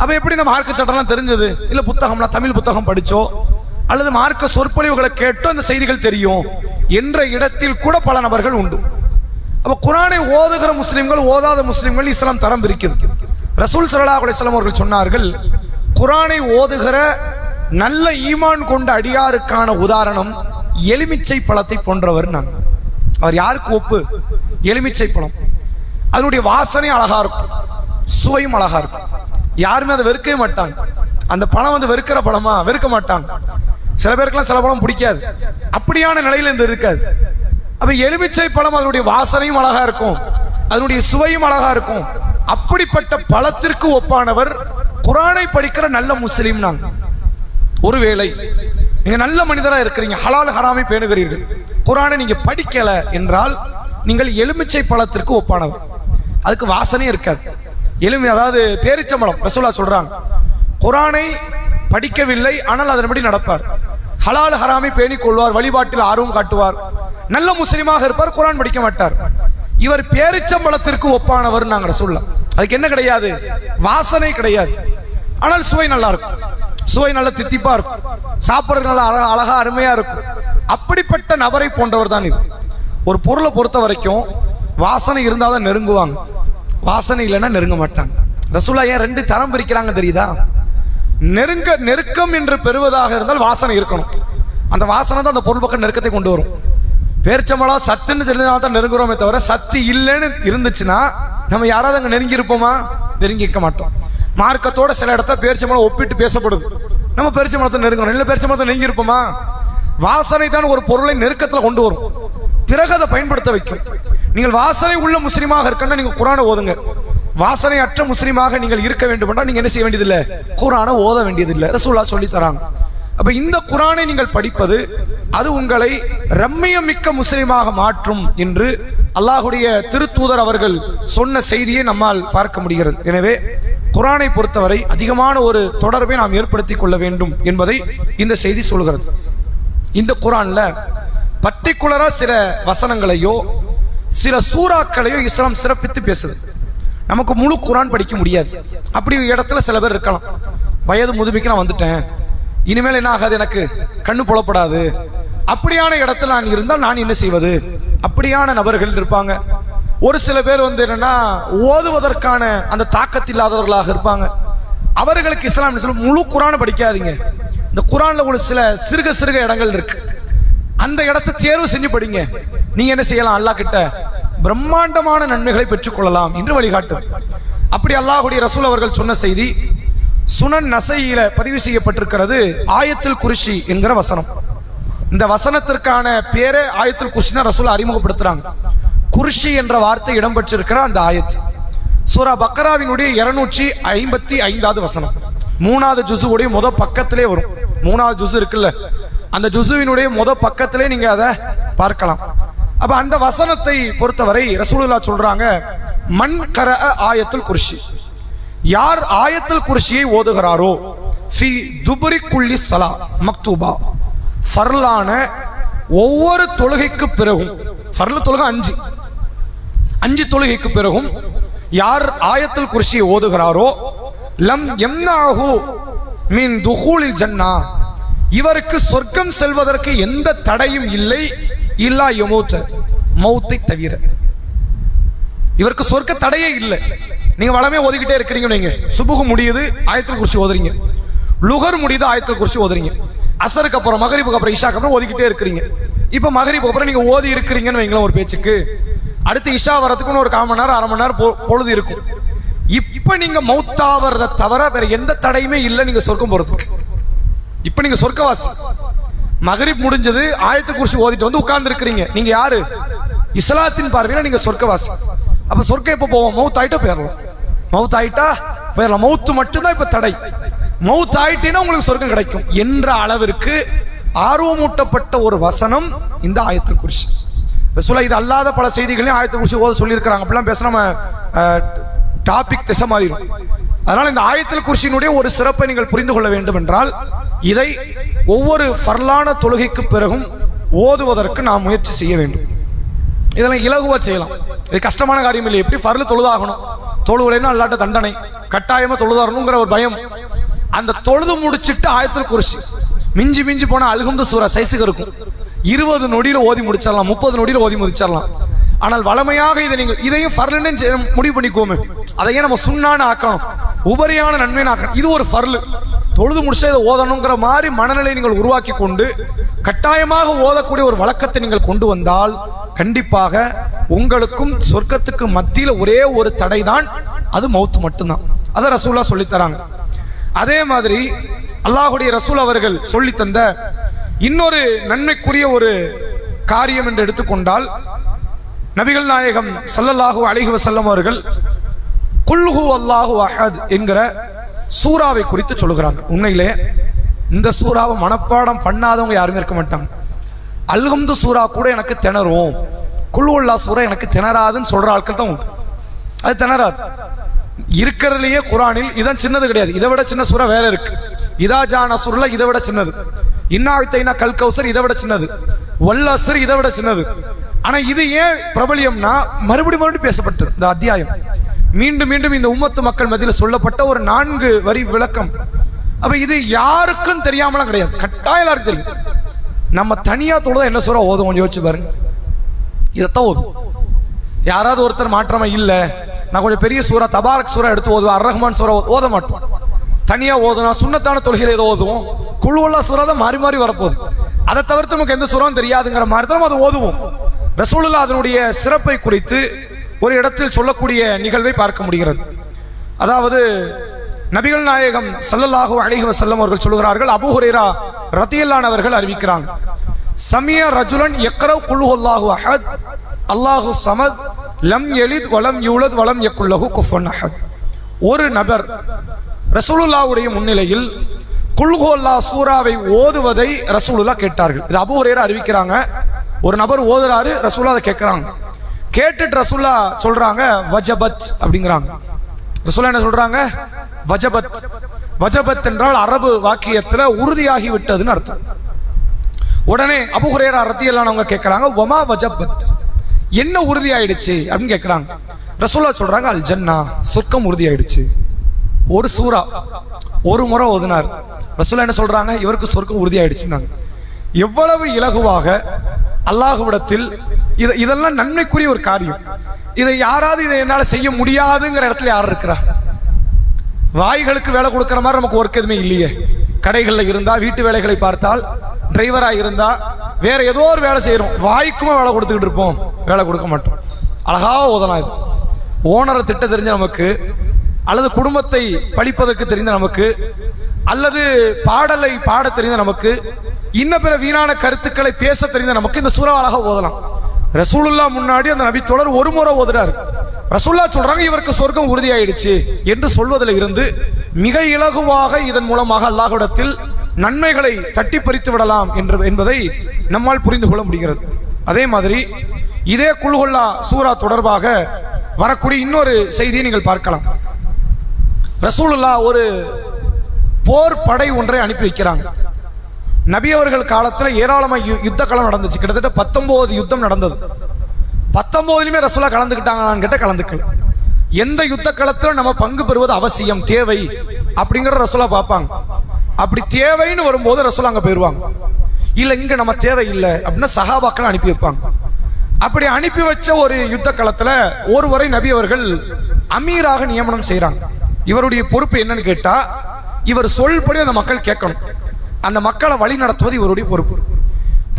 அப்ப எப்படி நம்ம மார்க்க சட்டம்லாம் தெரிஞ்சது? இல்ல புத்தகம்லாம் தமிழ் புத்தகம் படிச்சோ அல்லது மார்க்க சொற்பொழிவுகளை கேட்டோ அந்த செய்திகள் தெரியும் என்ற இடத்தில் கூட பல நபர்கள் உண்டு. அப்ப குர்ஆனை ஓதுகிற முஸ்லிம்கள் ஓதாத முஸ்லிம்கள் இஸ்லாம் தரம் பிரிக்குது. ரசூல் ஸல்லல்லாஹு அலைஹி வஸல்லம் அவர்கள் சொன்னார்கள், குர்ஆனை ஓதுகிற நல்ல ஈமான் கொண்ட அடியாருக்கான உதாரணம் எலுமிச்சை பழத்தை போன்றவர். அவர் யாருக்கு ஒப்பு? எலுமிச்சை பழம். அதனுடைய வாசனை அழகா இருக்கும், சுவையும் அழகா இருக்கும். யாருமே அதை வெறுக்கவே மாட்டாங்க. அந்த பழம் வந்து வெறுக்கிற பழமா? வெறுக்க மாட்டாங்க. சில பேருக்குலாம் சில பழம் பிடிக்காது, அப்படியான நிலையில இந்த இருக்காது. அப்ப எலுமிச்சை பழம் அதனுடைய வாசனையும் அழகா இருக்கும், அதனுடைய சுவையும் அழகா இருக்கும். அப்படிப்பட்ட பழத்திற்கு ஒப்பானவர் குர்ஆனை படிக்கிற நல்ல முஸ்லீம். நாங்க ஒருவேளை நீங்க நல்ல மனிதரா இருக்கிறீங்க, ஹலால் ஹராமை பேணுகிறீர்கள், குர்ஆனை நீங்க படிக்கல என்றால் நீங்கள் எலுமிச்சை பழத்திற்கு ஒப்பானவர். அதுக்கு வாசனையும் இருக்காது. அதாவது பேரிச்சம்பழம் ரசூலுல்லாஹ் சொல்றாங்க, குர்ஆனை படிக்கவில்லை ஆனால் அதன்படி நடப்பார், ஹலால் ஹராமை பேணிக் கொள்வார், வழிபாட்டில் ஆர்வம் காட்டுவார், நல்ல முஸ்லிமாக இருப்பார், குர்ஆன் படிக்க மாட்டார். இவர் பேரிச்சம்பழத்திற்கு ஒப்பானவர் நாங்க ரசூலுல்லாஹ். அதுக்கு என்ன கிடையாது? வாசனை கிடையாது, ஆனால் சுவை நல்லா இருக்கும், சுவை நல்ல தித்திப்பா இருக்கும், சாப்பிட்றது நல்லா அழகா அருமையா இருக்கும். அப்படிப்பட்ட நபரை போன்றவர் தான் இது. ஒரு பொருளை பொறுத்த வரைக்கும் வாசனை இருந்தால் தான் நெருங்குவாங்க, வாசனை இல்லைன்னா நெருங்க மாட்டாங்க. ரசூலுல்லாஹ் ஏன் 2 தரம் பிரிக்கிறாங்க தெரியுதா? நெருக்கம் என்று பெறுவதாக இருந்தால் வாசனை இருக்கணும், அந்த வாசனை தான் அந்த பொருள் பக்கம் நெருக்கத்தை கொண்டு வரும். பேரிச்சம்பழம் சத்துன்னு தெரிஞ்சால் தான் நெருங்குறோமே தவிர சத்து இல்லைன்னு இருந்துச்சுன்னா நம்ம யாராவது அங்கே நெருங்கி இருப்போமா? நெருங்கி இருக்க மாட்டோம். மார்க்கத்தோட சில இடத்துல பேரிச்சம்பழம் ஒப்பிட்டு பேசப்படுது, நம்ம பேரிச்சம்பழத்தை நெருங்கணும், இல்லை பேரிச்சம்பழத்தை நெருங்கி இருப்போமா? வாசனை தான் ஒரு பொருளை நெருக்கத்தில் கொண்டு வரும், பிறகு அதை பயன்படுத்த வைக்கும். நீங்கள் வாசனை உள்ள முஸ்லீமாக இருக்கணும்னா நீங்க குர்ஆனை ஓதுங்க. வாசனை அற்ற முஸ்லீமாக நீங்கள் இருக்க வேண்டும் என்றால் நீங்க என்ன செய்ய வேண்டியதில்லை? குர்ஆனை ஓத வேண்டியதில்லை. ரசூலுல்லாஹ் சொல்லி தராங்க. அப்ப இந்த குர்ஆனை நீங்கள் படிப்பது அது உங்களை ரம்மியம் மிக்க முஸ்லீமாக மாற்றும் என்று அல்லாஹ்வுடைய திருத்தூதர் அவர்கள் சொன்ன செய்தியை நம்மால் பார்க்க முடிகிறது. எனவே குர்ஆனை பொறுத்தவரை அதிகமான ஒரு தொடர்பை நாம் ஏற்படுத்திக் கொள்ள வேண்டும் என்பதை இந்த செய்தி சொல்கிறது. இந்த குர்ஆன்ல பர்டிகுலரா சில வசனங்களையோ சில சூறாக்களையோ இஸ்லாம் சிறப்பித்து பேசுது. நமக்கு முழு குர்ஆன் படிக்க முடியாது. அப்படி இடத்துல சில பேர் இருக்கலாம், வயது முதுமைக்கு நான் வந்துட்டேன், இனிமேல் என்ன ஆகாது, எனக்கு கண்ணு புலப்படாது, அப்படியான இடத்துல நான் இருந்தால் நான் என்ன செய்வது? அப்படியான நபர்கள் இருப்பாங்க. ஒரு சில பேர் வந்து என்னன்னா ஓதுவதற்கான அந்த தாக்கத்தில்லாதவர்களாக இருப்பாங்க. அவர்களுக்கு இஸ்லாம் சொல்லும், முழு குர்ஆனை படிக்காதீங்க, இந்த குர்ஆன்ல ஒரு சில சிறுக இடங்கள் இருக்கு, அந்த இடத்தை தேர்வு செஞ்சு படிங்க, நீங்க என்ன செய்யலாம்? அல்லாஹ் கிட்ட பிரம்மாண்டமான நன்மைகளை பெற்றுக்கொள்ளலாம் என்று வழிகாட்டு. அப்படி அல்லாஹ்வுடைய ரசூல் அவர்கள் சொன்ன செய்தி சுனன் நசையில பதிவு செய்யப்பட்டிருக்கிறது. ஆயத்துல் குர்சி என்கிற வசனம். இந்த வசனத்திற்கான பேரே ஆயத்துல் குர்சி தான் ரசூல் அறிமுகப்படுத்துறாங்க. குர்சி என்ற வார்த்தை இடம்பெற்றிருக்கிற அந்த ஆயத் சூரா பக்கராவினுடைய 255வது வசனம், 3வது ஜுசுவுடைய முதல் பக்கத்திலே வரும். 3வது ஜுசு இருக்குல்ல, அந்த ஜுசுவினுடைய முதல் பக்கத்திலே நீங்க அதை பார்க்கலாம். அப்ப அந்த வசனத்தை பொறுத்தவரை ரசூலுல்லாஹ் சொல்றாங்க, மன் கரஅ ஆயத்துல் குர்சி, யார் ஆயத்துல் குர்சியை ஓதுகிறாரோ, ஃபி துபுரி குல்லி ஸலா மக்தூபா, ஃபர்லான ஒவ்வொரு தொழுகைக்கு பிறகும், ஃபர்ல் தொழுகை 5 தொழுகைக்கு பிறகும் யார் ஆயத்துல் குர்சியை ஓதுகிறாரோ, லம் யம்னாஹு மின் துஹூலில் ஜன்னா, இவருக்கு சொர்க்கம் செல்வதற்கு எந்த தடையும் இல்லை, இல்லா யமூத், மௌத்தை தவிர. இவருக்கு சொர்க்க தடையே இல்லை. நீங்க வளமே ஓதிக்கிட்டே இருக்கிறீங்க, நீங்க சுபுகு முடியுது ஆயத்துல் குர்சி ஓதுறீங்க, லுகர் முடியுது ஆயத்துல் குர்சி ஓதுறீங்க, அசருக்கு அப்புறம் மகரிபுக்கு அப்புறம் இஷாக்கு அப்புறம் ஓதிக்கிட்டே இருக்கிறீங்க. இப்ப மகரிபுக்கு அப்புறம் நீங்க ஓதி இருக்கிறீங்கன்னு வைங்களேன் ஒரு பேச்சுக்கு, அடுத்து இஷா வரதுக்குன்னு ஒரு 1/4 மணி நேரம் 1/2 மணி நேரம் பொழுது இருக்கும். இப்ப நீங்க மௌத்தாவறத தவிர வேற எந்த தடையுமே இல்லை நீங்க சொர்க்கம் போறதுக்கு. இப்ப நீங்க சொர்க்கவாசி. மகரிப் முடிஞ்சது, ஆயத்து குர்சி ஓதிட்டு வந்து உட்கார்ந்து இருக்கிறீங்க. நீங்க யாரு? இஸ்லாத்தின் பார்வையில நீங்க சொர்க்கவாசி. அப்ப சொர்க்கம் எப்ப போவோம்? மௌத் ஆயிட்டா போயிடலாம். மௌத் ஆயிட்டா போயிடலாம். மௌத்து மட்டும்தான் இப்ப தடை. மௌத் ஆயிட்டேன்னா உங்களுக்கு சொர்க்கம் கிடைக்கும் என்ற அளவிற்கு ஆர்வமூட்டப்பட்ட ஒரு வசனம் இந்த ஆயத்துல் குர்சி. ரசூலுல்லாஹ் இது அல்லாத பல செய்திகளையும் ஆயத்துல் குர்சி ஓத சொல்லியிருக்கிறாங்க. அப்படிலாம் பேச நம்ம டாபிக் திசை மாறிடும். அதனால இந்த ஆயத்துல் குர்சியினுடைய ஒரு சிறப்பை நீங்கள் புரிந்து கொள்ள வேண்டும் என்றால், இதை ஒவ்வொரு ஃபர்லான தொழுகைக்கு பிறகும் ஓதுவதற்கு நாம் முயற்சி செய்ய வேண்டும். இதெல்லாம் இலகுவா செய்யலாம். இது கஷ்டமான காரியம் இல்லை. எப்படி ஃபர்லு தொழுதாகணும், தொழுவலைன்னா அல்லாட்ட தண்டனை, கட்டாயமா தொழுதாகணுங்கிற ஒரு பயம். அந்த தொழுது முடிச்சுட்டு ஆயத்துல் குர்சி மிஞ்சி மிஞ்சி போனா அல்ஹம்து சூரா சைஸுக்கு இருக்கும். 20 நொடியில ஓதி முடிச்சிடலாம், 30 நொடியில ஓதி முடிச்சிடலாம். ஆனால் வளமையாக இதை நீங்கள் இதையும் ஃபர்லுன்னு முடிவு பண்ணிக்கோமே. அதையே நம்ம சுன்னான்னு ஆக்கணும், உபரியான நன்மைன்னு ஆக்கணும். இது ஒரு ஃபர்லு. தொழுது முடிச்சா இதை ஓதணுங்கிற மாதிரி மனநிலை நீங்கள் உருவாக்கி கொண்டு கட்டாயமாக ஓதக்கூடிய ஒரு வழக்கத்தை நீங்கள் கொண்டு வந்தால் கண்டிப்பாக உங்களுக்கும் சொர்க்கத்துக்கு மத்தியில் ஒரே ஒரு தடை தான், அது மௌத் மட்டும்தான். அதை ரசூலுல்லாஹ் சொல்லித்தராங்க. அதே மாதிரி அல்லாஹுடைய ரசூல் அவர்கள் சொல்லி தந்த இன்னொரு நன்மைக்குரிய ஒரு காரியம் என்று எடுத்துக்கொண்டால், நபிகள் நாயகம் ஸல்லல்லாஹு அலைஹி வஸல்லம் அவர்கள் குல் ஹுவல்லாஹு அஹத் என்கிற சூறாவை குறித்து சொல்லுகிறார்கள். உண்மையிலே இந்த சூறாவை மனப்பாடம் பண்ணாதவங்க யாருமே இருக்க மாட்டாங்க. அல்ஹம்து சூறா கூட எனக்கு திணறும், குல் ஹுவல்லாஹ் சூறா எனக்கு திணறாதுன்னு சொல்ற ஆட்கள் தான் உண்டு. அது திணறாது. இருக்கிறதுலயே குரானில் இதான் சின்னது கிடையாது. இதை விட சின்ன சூறா வேற இருக்கு. இதா ஜா நஸ்ருல்லாஹ் இதை விட சின்னது. இன்னாஅத்தைனா கல் கௌசர் இதை விட சின்னது. வல் அஸ்ர் இதை விட சின்னது. ஆனா இது ஏன் பிரபலியம்னா மறுபடியும் பேசப்பட்டது. இந்த அத்தியாயம் மீண்டும் மீண்டும் இந்த உம்மத்து மக்கள் மத்தியில் சொல்லப்பட்ட ஒரு 4 வரி விளக்கம். அப்ப இது யாருக்கும் தெரியாமலாம் கிடையாது, கட்டாயம் எல்லாருக்கும் தெரியும். நம்ம தனியா தொழுதா என்ன சூறா ஓதுவோம் யோசிச்சு பாருங்க. இதைத்தான் ஓதும். யாராவது ஒருத்தர் மாற்றமா இல்ல நான் கொஞ்சம் பெரிய சூறா தபாரக் சூறா எடுத்து ஓதுவோம், அர் ரஹ்மான் சூறா ஓத மாட்டோம். தனியா ஓதுனா சுன்னத்தான தொழுகையில ஏதோ ஓதுவோம். குல் ஹுவல்லாஹ் சூறா தான் மாறி மாறி வரப்போகுது. அதை தவிர்த்து நமக்கு எந்த சூறாவும் தெரியாதுங்கிற மாதிரி தான் அதை ஓதுவோம். ரசூலுல்லாஹ் அதனுடைய சிறப்பை குறித்து ஒரு இடத்தில் சொல்லக்கூடிய நிகழ்வை பார்க்க முடிகிறது. அதாவது நபிகள் நாயகம் ஸல்லல்லாஹு அலைஹி வஸல்லம் அவர்கள் சொல்கிறார்கள், அபூ ஹுரைரா ரலியல்லாஹு அவர்கள் அறிவிக்கிறாங்க, சமிய ரஜுலன் யக்ரவு குல் ஹுவல்லாஹு அஹத் அல்லாஹு ஸமத் லம் யலித் வலம் யூலத் வலம் யக்குல் லஹு குஃபுவன் அஹத். ஒரு நபர் ரசூலுல்லாஹ்வுடைய முன்னிலையில் குல் ஹுவல்லாஹ் சூராவை ஓதுவதை ரசூலுல்லாஹ் கேட்டார்கள். இது அபூ ஹுரைரா அறிவிக்கிறாங்க. ஒரு நபர் ஓதுறாரு, ரசூலுல்லாஹ் அதை கேட்கிறாங்க. கேட்டுட்டு ரசூலுல்லாஹ் சொல்றாங்க வஜபத் அப்படிங்கிறாங்க. ரசூலுல்லாஹ் என்ன சொல்றாங்க? வஜபத். வஜபத் என்றால் அரபு வாக்கியத்துல உறுதியாகி விட்டதுன்னு அர்த்தம். உடனே அபூ ஹுரைரா ரலியல்லாஹு அன்ஹு கேட்கிறாங்க, வமா வஜபத், என்ன உறுதியாயிடுச்சு அப்படின்னு கேட்கிறாங்க. ரசூலுல்லாஹ் சொல்றாங்க, அல் ஜன்னா, சொர்க்கம் உறுதியாயிடுச்சு. ஒரு சூரா ஒரு முறை ஓதுனார். ரசூலுல்லாஹ் என்ன சொல்றாங்க? இவருக்கு சொர்க்கம் உறுதியாயிடுச்சுன்னாங்க. எவ்வளவு இலகுவாக அல்லாஹ்விடத்தில் இதெல்லாம் நன்மைக்குரிய ஒரு காரியம். இதை யாராவது இதை என்னால் செய்ய முடியாதுங்கிற இடத்துல யார் இருக்கிறா? வாய்களுக்கு வேலை கொடுக்கிற மாதிரி நமக்கு ஒர்க் எதுவுமே இல்லையே. கடைகளில் இருந்தா, வீட்டு வேலைகளை பார்த்தால், டிரைவராக இருந்தா, வேற ஏதோ ஒரு வேலை செய்யறோம், வாய்க்குமா வேலை கொடுத்துக்கிட்டு இருப்போம், வேலை கொடுக்க மாட்டோம். அழகா ஓதலாம். இது ஓனரை திட்ட தெரிஞ்ச நமக்கு, அல்லது குடும்பத்தை படிப்பதற்கு தெரிந்த நமக்கு, அல்லது பாடலை பாட தெரிந்த நமக்கு, இன்ன பிற வீணான கருத்துக்களை பேச தெரிந்த நமக்கு இந்த சூறா அழகா ஓதலாம். ரசூலுல்லாஹ் முன்னாடி அந்த நபி தோழர் ஒரு முறை ஓதுறாரு. ரசூலுல்லாஹ் சொல்றாங்க இவருக்கு சொர்க்கம் உறுதியாயிடுச்சு என்று சொல்வதில் இருந்து மிக இலகுவாக இதன் மூலமாக அல்லாஹ்விடத்தில் நன்மைகளை தட்டி பறித்து விடலாம் என்பதை நம்மால் புரிந்து கொள்ள முடிகிறது. அதே மாதிரி இதே குல் ஹுவல்லாஹ் சூரா தொடர்பாக வரக்கூடிய இன்னொரு செய்தியை நீங்கள் பார்க்கலாம். ரசூலுல்லாஹ் ஒரு போர் படை ஒன்றை அனுப்பி வைக்கிறாங்க. நபி அவர்கள் காலத்தில் ஏராளமாக யுத்த காலம் நடந்துச்சு. கிட்டத்தட்ட 19 யுத்தம் நடந்தது. 19லுமே ரசூலுல்லாஹ் கலந்துக்கிட்டாங்களான்னு கேட்ட கலந்துக்கல. எந்த யுத்த காலத்தில் நம்ம பங்கு பெறுவது அவசியம், தேவை அப்படிங்கிற ரசூலுல்லாஹ் பார்ப்பாங்க. அப்படி தேவைன்னு வரும்போது ரசூலுல்லாஹ் அங்கே போயிடுவாங்க. இல்லை இங்கே நம்ம தேவை இல்லை அப்படின்னா சஹாபாக்களை அனுப்பி வைப்பாங்க. அப்படி அனுப்பி வச்ச ஒரு யுத்த காலத்தில் ஒருவரை நபி அவர்கள் அமீராக நியமனம் செய்கிறாங்க. இவருடைய பொறுப்பு என்னன்னு கேட்டா, இவர் சொல்படி அந்த மக்கள் கேட்கணும், அந்த மக்களை வழி நடத்துவது இவருடைய பொறுப்பு.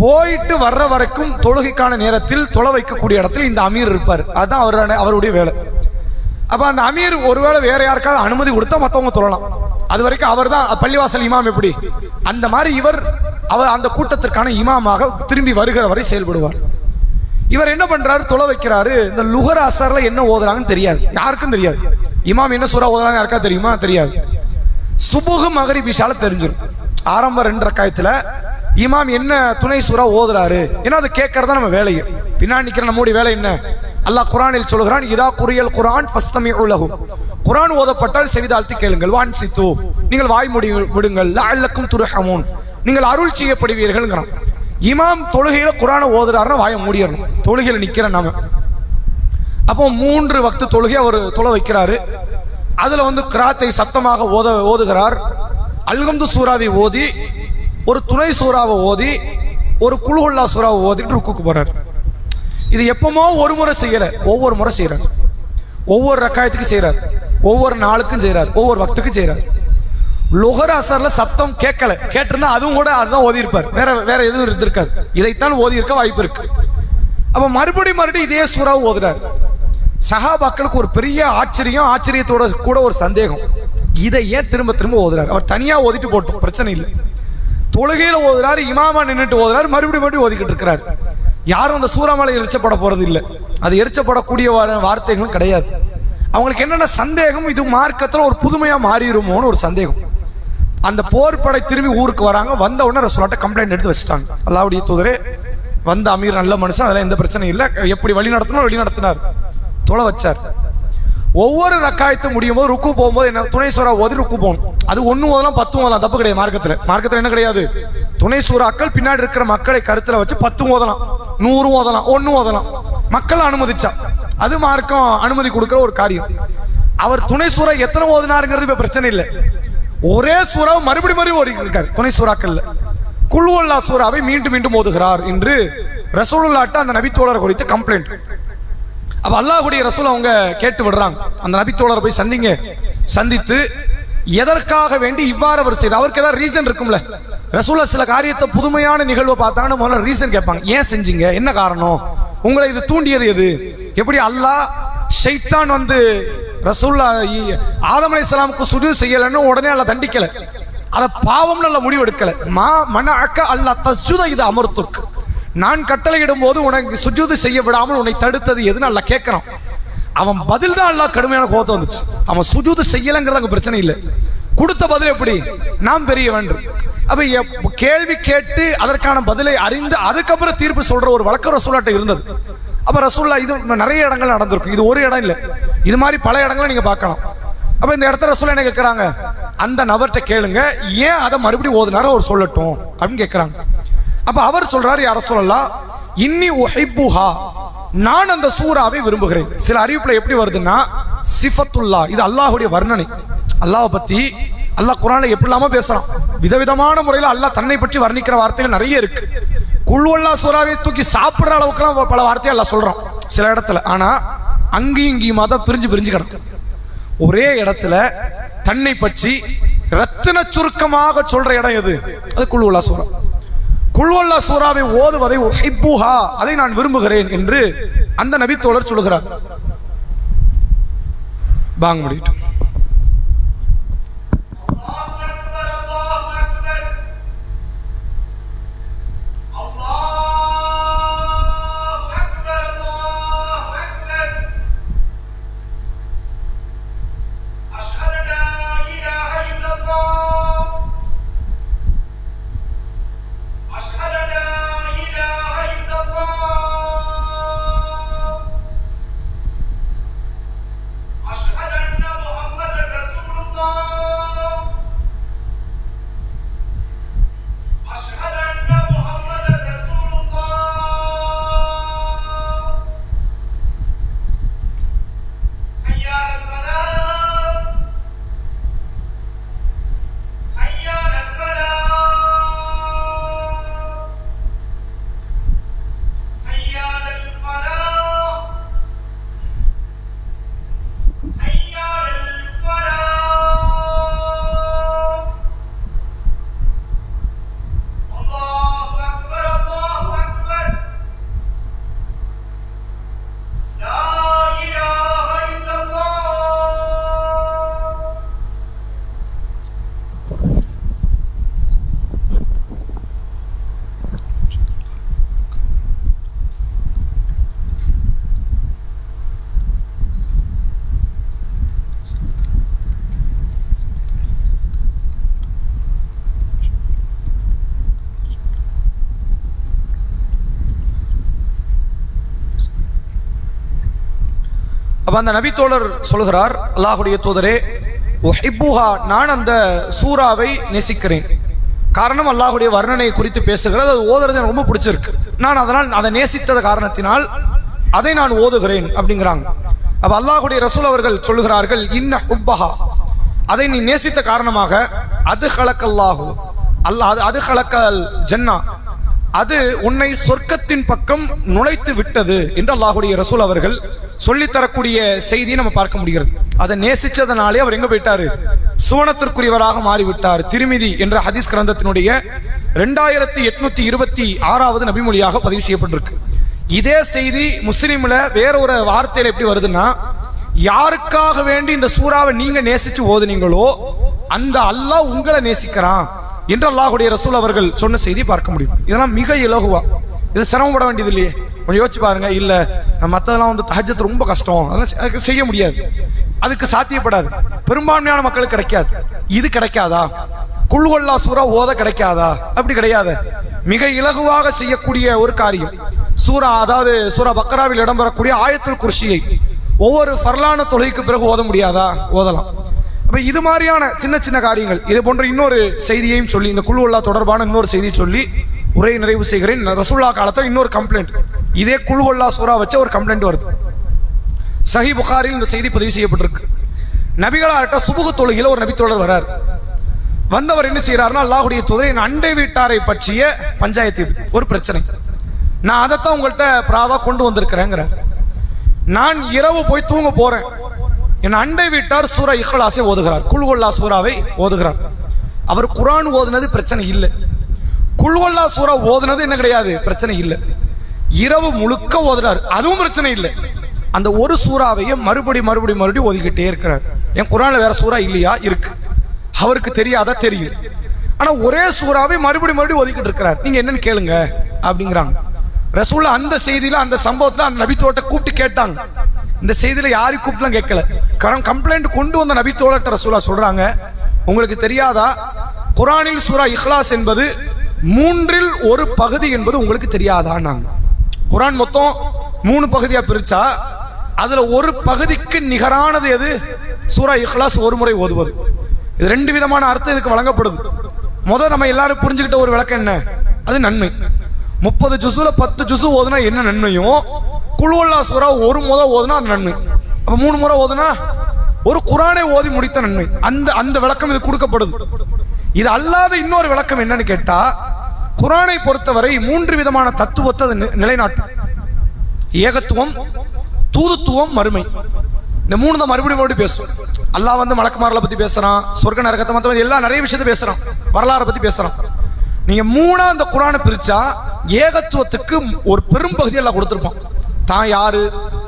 போயிட்டு வர்ற வரைக்கும் தொழுகைக்கான நேரத்தில் தொலை வைக்கக்கூடிய இடத்தில் இந்த அமீர் இருப்பார். அதுதான் அவருடைய வேலை. அப்போ அந்த அமீர் ஒருவேளை வேற யாருக்காவது அனுமதி கொடுத்தா மற்றவங்க தொழலாம். அது வரைக்கும் அவர் தான் பள்ளிவாசல் இமாம். எப்படி அந்த மாதிரி அவர் அந்த கூட்டத்திற்கான இமாமாக திரும்பி வருகிற வரை செயல்படுவார். இவர் என்ன பண்றாரு, தொலை வைக்கிறாரு. இந்த லுஹர் அசர்ல என்ன ஓதுறாங்கன்னு தெரியாது, யாருக்கும் தெரியாது. இமாம் என்ன சூரா ஓதுறாங்க யாருக்கா தெரியுமா? தெரியாது. சுபுஹ் மகரிப் இஷால தெரிஞ்சிடும். ஆரம்ப 2 ரக்காயத்துல இமாம் என்ன துணை சூரா ஓதுறாரு, ஏன்னா அதை கேட்கறதா நம்ம வேலையை. பின்னாடி நிக்கிற நம்முடைய வேலை என்ன? அல்லாஹ் குர்ஆனில் சொல்கிறான், இதா குரியல் குர்ஆன் ஃபஸ்தமிஉ லஹு, குர்ஆன் ஓதப்பட்டால் செவிதாழ்த்தி கேளுங்கள். வான்சித்து, நீங்கள் வாய் மூடி விடுங்கள். லஅல்லக்கும் துர்ஹமூன், நீங்கள் அருள் செய்யப்படுவீர்கள்ங்கறான். இமாம் தொழுகையில குர்ஆனை ஓதுறாருன்னா வாயை மூடிடணும். தொழுகையில நிக்கிற நாம அப்போ 3 வக்து தொழுகை அவர் தொலை வைக்கிறாரு. அதுல கிராத்தை சத்தமாக ஓதுகிறார். அல்ஹம்து சூராவை ஓதி, ஒரு துணை சூறாவை ஓதி, ஒரு குல்ஹுல்லா சூறாவை ஓதிட்டு ருக்குக்கு போறார். இது எப்பமோ ஒரு முறை செய்யல, ஒவ்வொரு முறை செய்யறார். ஒவ்வொரு ரக்காயத்துக்கு செய்யறார், ஒவ்வொரு நாளுக்கும் செய்யறார், ஒவ்வொரு வக்துக்கும் செய்யறார். லுஹர் அசர்ல சப்தம் கேட்கல, கேட்டிருந்தா அதுவும் கூட அதுதான் ஓதி இருப்பார், வேற எதுவும் இருந்திருக்காது. இதைத்தான் ஓதி இருக்க வாய்ப்பு இருக்கு. அப்ப மறுபடியும் இதே சூறாவை ஓதுறார். சஹாபாக்களுக்கு ஒரு பெரிய ஆச்சரியத்தோட கூட ஒரு சந்தேகம், இதை ஏன் திரும்ப திரும்ப ஓதுறாரு? அவர் தனியா ஓதிட்டு போட்டோம், பிரச்சனை இல்லை. தொழுகையில ஓதுறாரு, இமாமா நின்றுட்டு ஓதுறாரு, மறுபடியும் ஓதிக்கிட்டு இருக்கிறார். யாரும் அந்த சூறாமலை எரிச்சப்பட போறது இல்லை, அது எரிச்சப்படக்கூடிய வார்த்தைகளும் கிடையாது. அவங்களுக்கு என்னென்ன சந்தேகம், இது மார்க்கத்தில் ஒரு புதுமையா மாறிடுமோன்னு ஒரு சந்தேகம். அந்த போர் படை திரும்பி ஊருக்கு வராங்க. வந்த உடனே ரசூலுல்லாஹ் கம்ப்ளைண்ட் எடுத்து வச்சுட்டாங்க. அல்லாஹ்வுடைய தூதரே, வந்த அமீர் நல்ல மனுஷன், அதெல்லாம் எந்த பிரச்சனையும் இல்லை, எப்படி வழி நடத்தினார், தொலை வச்சார். ஒவ்வொரு ரக்காயத்து முடியும் போது ருக்கு போகும்போது என்ன, துணை சூறா ஓதி ருக்கு போகணும். அது 1 ஓதலாம் 10 ஓதலாம், தப்பு கிடையாது. மார்க்கத்தில் என்ன கிடையாது, துணை சூறாக்கள் பின்னாடி இருக்கிற மக்களை கருத்துல வச்சு 10 ஓதலாம், 100 ஓதலாம், 1 ஓதலாம். மக்கள் அனுமதிச்சா அது மார்க்கம் அனுமதி கொடுக்கிற ஒரு காரியம். அவர் துணை சூறா எத்தனை ஓதினாருங்கிறது இப்ப பிரச்சனை இல்லை. ஒரே சூறாவை மறுபடியும் ஓடி இருக்காரு. துணை சூறாக்கள்ல குல்ஹுல்லா சூறாவை மீண்டும் ஓதுகிறார் என்று ரசூலுல்லாஹ்ட்ட அந்த நபித்தோழர் குறித்து கம்ப்ளைண்ட். அப்ப அல்லாஹ்வுடைய ரசூல் அவங்க கேட்டு விடுறாங்க, அந்த நபித்தோழரை போய் சந்தித்து எதற்காக வேண்டி இவ்வாறு அவர் செய்தார், அவருக்கு ஏதாவது ரீசன் இருக்கும்ல. ரசூலுல்லாஹ் சில காரியத்தை புதுமையான நிகழ்வை பார்த்தாங்கன்னா முதல்ல ரீசன் கேட்பாங்க, ஏன் செஞ்சீங்க, என்ன காரணம், உங்களை இது தூண்டியது எது? எப்படி அல்லாஹ் ஷைத்தான் ரசூலுல்லாஹ் ஆதம் அலைஹிஸ்ஸலாமுக்கு சுஜூத் செய்யலன்னு உடனே அல்லாஹ் தண்டிக்கல, அத பாவம்னு அல்லாஹ் முடிவு எடுக்கல. மா மனஅக்க அல்லாஹ் தஸ்ஜுத இது அமர்த்துக், நான் கட்டளையிடும் போது உனக்கு சுஜூது செய்ய விடாமல் உன்னை தடுத்தது எதுன்னு அல்லாஹ் கேட்கிறான். அவன் பதில் தான் அல்லாஹ் கடுமையான கோபம் வந்துச்சு. அவன் சுஜூது செய்யலங்கிறது பிரச்சனை இல்லை, கொடுத்த பதில் எப்படி, நாம் பெரியவன். அப்ப கேள்வி கேட்டு அதற்கான பதிலை அறிந்து அதுக்கப்புறம் தீர்ப்பு சொல்ற ஒரு வழக்கம் ரசூலுல்லாஹ்ட்ட இருந்தது. அப்ப ரசூலுல்லாஹ் இது நிறைய இடங்கள் நடந்திருக்கும், இது ஒரு இடம் இல்லை, இது மாதிரி பல இடங்களை நீங்க பார்க்கலாம். அப்ப இந்த இடத்துல ரசூலுல்லாஹ் என்ன கேட்கிறாங்க, அந்த நபர்கிட்ட கேளுங்க, ஏன் அதை மறுபடியும் ஓதுனாரோ அவர் சொல்லட்டும் அப்படின்னு கேட்கிறாங்க. அப்ப அவர் சொல்றாரு, யா ரசூலல்லாஹ் இன்னி உஹிப்புஹா, நான் அந்த சூறாவை விரும்புகிறேன். சில அறிவிப்புல எப்படி வருதுன்னா சிஃபத்துல்லா, இது அல்லாஹ்வுடைய வர்ணனை. அல்லாஹ் பத்தி அல்லாஹ் குர்ஆன்ல எப்படிலாமோ பேசுறான், விதவிதமான முறையில் அல்லாஹ் தன்னை பற்றி வர்ணிக்கிற வார்த்தைகள் நிறைய இருக்கு. குல்ஹுல்லா சூறாவை தூக்கி சாப்பிடுற அளவுக்குலாம் பல வார்த்தைகள் அல்லாஹ் சொல்றான் சில இடத்துல. ஆனா அங்கேயும் இங்கேயுமா தான் பிரிஞ்சு கிடக்கும். ஒரே இடத்துல தன்னை பற்றி ரத்தின சுருக்கமாக சொல்ற இடம் எது? அது குல்ஹுல்லா சூரா. குல்ஹுல்லா சூராவை ஓதுவதை உஹிப்புஹா, அதை நான் விரும்புகிறேன் என்று அந்த நபித்தோழர் சொல்கிறார். பாங்க முடியும். أشهد أن محمدا அப்ப அந்த நபித்தோழர் சொல்கிறார், அல்லாஹுடைய தூதரே, உஹிப்புஹா, நான் அந்த சூராவை நேசிக்கிறேன். காரணம் அல்லாஹுடைய வர்ணனை குறித்து பேசுகிறது, அது ஓதுறது எனக்கு ரொம்ப பிடிச்சிருக்கு, நான் அதனால் அதை நேசித்தத காரணத்தினால் அதை நான் ஓதுகிறேன் அப்படிங்கிறாங்க. அப்ப அல்லாஹுடைய ரசூல் அவர்கள் சொல்லுகிறார்கள், இன்ன ஹுப்பஹா, அதை நீ நேசித்த காரணமாக அது ஹலக்கல்லாஹு அல்லாஹ், அது ஹலக்கல் ஜன்னா, அது உன்னை சொர்க்கத்தின் பக்கம் நுழைத்து விட்டது என்று அல்லாஹுடைய ரசூல் அவர்கள் சொல்லித்தரக்கூடிய செய்தியை நம்ம பார்க்க முடிகிறது. அதை நேசிச்சதனாலே அவர் எங்க போயிட்டாரு? சுவனத்திற்குரியவராக மாறிவிட்டார். திருமிதி என்ற ஹதீஸ் கிரந்தத்தினுடைய 2826வது நபிமொழியாக பதிவு செய்யப்பட்டிருக்கு. இதே செய்தி முஸ்லிம்ல வேற ஒரு வார்த்தையில எப்படி வருதுன்னா, யாருக்காக வேண்டி இந்த சூறாவை நீங்க நேசிச்சு ஓதுனீங்களோ அந்த அல்லாஹ் உங்களை நேசிக்கிறான் என்று அல்லாஹுடைய ரசூல் அவர்கள் சொன்ன செய்தி பார்க்க முடியும். இதெல்லாம் மிக இலகுவா, இது சிரமப்பட வேண்டியது இல்லையே. கொஞ்சம் யோசிச்சு பாருங்க. இல்ல மற்றதெல்லாம் வந்து தஹஜ்ஜத் ரொம்ப கஷ்டம், அதெல்லாம் செய்ய முடியாது, அதுக்கு சாத்தியப்படாது, பெரும்பான்மையான மக்களுக்கு கிடைக்காது. இது கிடைக்காதா? குல் ஹுவல்லாஹ் சூரா ஓத கிடைக்காதா? அப்படி கிடையாது. மிக இலகுவாக செய்யக்கூடிய ஒரு காரியம் சூரா, அதாவது சூரா பக்ராவில் இடம்பெறக்கூடிய ஆயத்துல் குர்சியை ஒவ்வொரு ஃபர்லான தொழுகைக்கு பிறகு ஓத முடியாதா? ஓதலாம். அப்ப இது மாதிரியான சின்ன சின்ன காரியங்கள். இது போன்ற இன்னொரு செய்தியையும் சொல்லி, இந்த குல் ஹுவல்லாஹ் தொடர்பான இன்னொரு செய்தியை சொல்லி உரையை நிறைவு செய்கிறேன். ரசூலுல்லாஹ் காலத்தில் இன்னொரு கம்ப்ளைண்ட், இதே குல் ஹுவல்லாஹ் சூரா வச்ச ஒரு கம்ப்ளைண்ட் வருது. சஹீஹ் புகாரில் இந்த செய்தி பதிவு செய்யப்பட்டிருக்கு. நபிகளாட்ட சுபுகு தொழுகையில் ஒரு நபித்தோழர் வரார். வந்தவர் என்ன செய்யறாருன்னா, அல்லாஹுடைய தூதரே, என் அண்டை வீட்டாரை பற்றிய பஞ்சாயத்து, இது ஒரு பிரச்சனை, நான் அதைத்தான் உங்கள்கிட்ட பிராவா கொண்டு வந்திருக்கிறேங்கிறார். நான் இரவு போய் தூங்க போறேன், என் அண்டை வீட்டார் சூரா இஹ்லாஸை ஓதுகிறார், குல் ஹுவல்லாஹ் சூராவை ஓதுகிறார். அவர் குர்ஆன் ஓதுனது பிரச்சனை இல்லை, குல் ஹுவல்லாஹ் சூரா ஓதுனது என்ன கிடையாது, பிரச்சனை இல்லை. இரவு முழுக்க ஓதுறார், அதுவும் பிரச்சனை இல்லை. அந்த ஒரு சூறாவையும் மறுபடி ஓதிக்கிட்டே இருக்கிறார். என் குர்ஆன்ல வேற சூறா இல்லையா? இருக்கு. அவருக்கு தெரியாதா? தெரியும். ஆனா ஒரே சூறாவை மறுபடி ஓதிக்கிட்டு இருக்கிறார். நீங்க என்னன்னு கேளுங்க அப்படிங்கிறாங்க. ரசூல் அந்த செய்தியில, அந்த சம்பவத்துல அந்த நபித்தோட்ட கூப்பிட்டு கேட்டாங்க. இந்த செய்தியில யாரையும் கூப்பிட்டுலாம் கேட்கல. கம்ப்ளைண்ட் கொண்டு வந்த நபித்தோட்ட ரசூலா சொல்றாங்க, உங்களுக்கு தெரியாதா, குர்ஆனில் சூரா இஹ்லாஸ் என்பது 3ல் ஒரு பகுதி என்பது உங்களுக்கு தெரியாதா? நாங்க குர்ஆன் மொத்தம் 3 பகுதியா பிரிச்சா அதுல ஒரு பகுதிக்கு நிகரானது எது? சூரா இஹ்லாஸ் ஒரு முறை ஓதுவது. இது 2 விதமான அர்த்தம் இதுக்கு வழங்கப்படுது. முதல் நம்ம எல்லாரும் புரிஞ்சுக்கிட்ட ஒரு விளக்கம் என்ன? அது நன்மை. 30 ஜுசுல 10 ஜுசு ஓதுனா என்ன நன்மையும், குல் ஹுவல்லாஹ் சூரா ஒரு முறை ஓதுனா அது நன்மை. அப்ப 3 முறை ஓதுனா ஒரு குர்ஆனை ஓதி முடித்த நன்மை. அந்த விளக்கம் இது கொடுக்கப்படுது. இது அல்லாத இன்னொரு விளக்கம் என்னன்னு கேட்டா, குர்ஆனை பொறுத்தவரை 3 விதமான தத்துவத்தை நிலைநாட்டும். ஏகத்துவம், தூதுத்துவம், மறுமை. இந்த 3 தான் மறுபடியும் பேசும். அல்லாஹ் வந்து மலக்குமார்களை பத்தி பேசுறான், சொர்க்க நரகத்தை மற்ற எல்லாம் நிறைய விஷயத்தை பேசுறான், வரலாறை பத்தி பேசுறான். நீங்க 3ஆ அந்த குர்ஆனை பிரிச்சா ஏகத்துவத்துக்கு ஒரு பெரும் பகுதி எல்லாம் கொடுத்திருப்பான். தான் யாரு,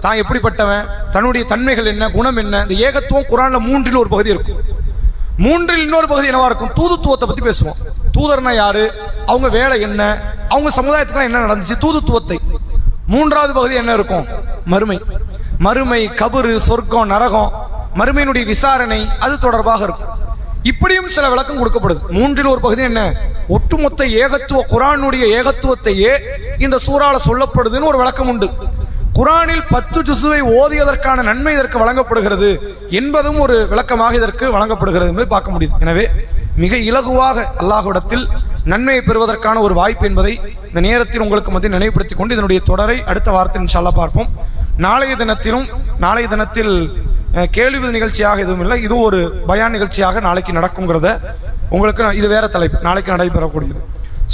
தான் எப்படிப்பட்டவன், தன்னுடைய தன்மைகள் என்ன, குணம் என்ன, இந்த ஏகத்துவம் குர்ஆன்ல 3ல் ஒரு பகுதி இருக்கும். 3ல் இன்னொரு பகுதி என்னவா இருக்கும்? தூதுத்துவத்தை பத்தி பேசுவோம். தூதர்னா யாரு, அவங்க வேலை என்ன, அவங்க சமுதாயத்துக்கு என்ன நடந்துச்சு, தூதுத்துவத்தை. 3வது பகுதி என்ன இருக்கும்? மறுமை. மறுமை, கபரு, சொர்க்கம், நரகம், மறுமையினுடைய விசாரணை, அது தொடர்பாக இருக்கும். இப்படியும் சில விளக்கம் கொடுக்கப்படுது. 3ல் ஒரு பகுதி என்ன? ஒட்டுமொத்த ஏகத்துவ குர்ஆனுடைய ஏகத்துவத்தையே இந்த சூறால சொல்லப்படுதுன்னு ஒரு விளக்கம் உண்டு. குர்ஆனில் 10 ஜுசுவை ஓதியதற்கான நன்மை இதற்கு வழங்கப்படுகிறது என்பதும் ஒரு விளக்கமாக இதற்கு வழங்கப்படுகிறது என்று பார்க்க முடியுது. எனவே மிக இலகுவாக அல்லாஹ்விடத்தில் நன்மையை பெறுவதற்கான ஒரு வாய்ப்பு என்பதை இந்த நேரத்தில் உங்களுக்கு மத்தியில் நினைவுபடுத்திக் கொண்டு இதனுடைய தொடரை அடுத்த வாரத்தில் இன்ஷா அல்லாஹ் பார்ப்போம். நாளைய தினத்தில் கேள்வி நிகழ்ச்சியாக எதுவும் இல்லை, இது ஒரு பயான் நிகழ்ச்சியாக நாளைக்கு நடக்குங்கிறத உங்களுக்கு, இது வேற தலைப்பு, நாளைக்கு நடைபெறக்கூடியது.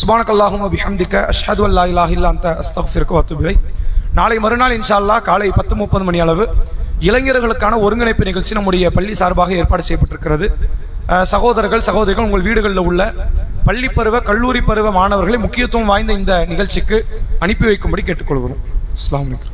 சுப்ஹானக்கல்லாஹும்ம பிஹம்திக அஷ்ஹது அல்லா இலாஹ இல்லா அன்த அஸ்தக்ஃபிருக வ அத்தூபு இலைக். நாளை மறுநாள் இன்ஷா அல்லாஹ் காலை 10:30 மணி அளவு இளைஞர்களுக்கான ஒருங்கிணைப்பு நிகழ்ச்சி நம்முடைய பள்ளி சார்பாக ஏற்பாடு செய்யப்பட்டிருக்கிறது. சகோதரிகள் உங்கள் வீடுகளில் உள்ள பள்ளி பருவ, கல்லூரி பருவ மாணவர்களை முக்கியத்துவம் வாய்ந்த இந்த நிகழ்ச்சிக்கு அனுப்பி வைக்கும்படி கேட்டுக்கொள்கிறோம். அஸ்ஸலாமு அலைக்கும்.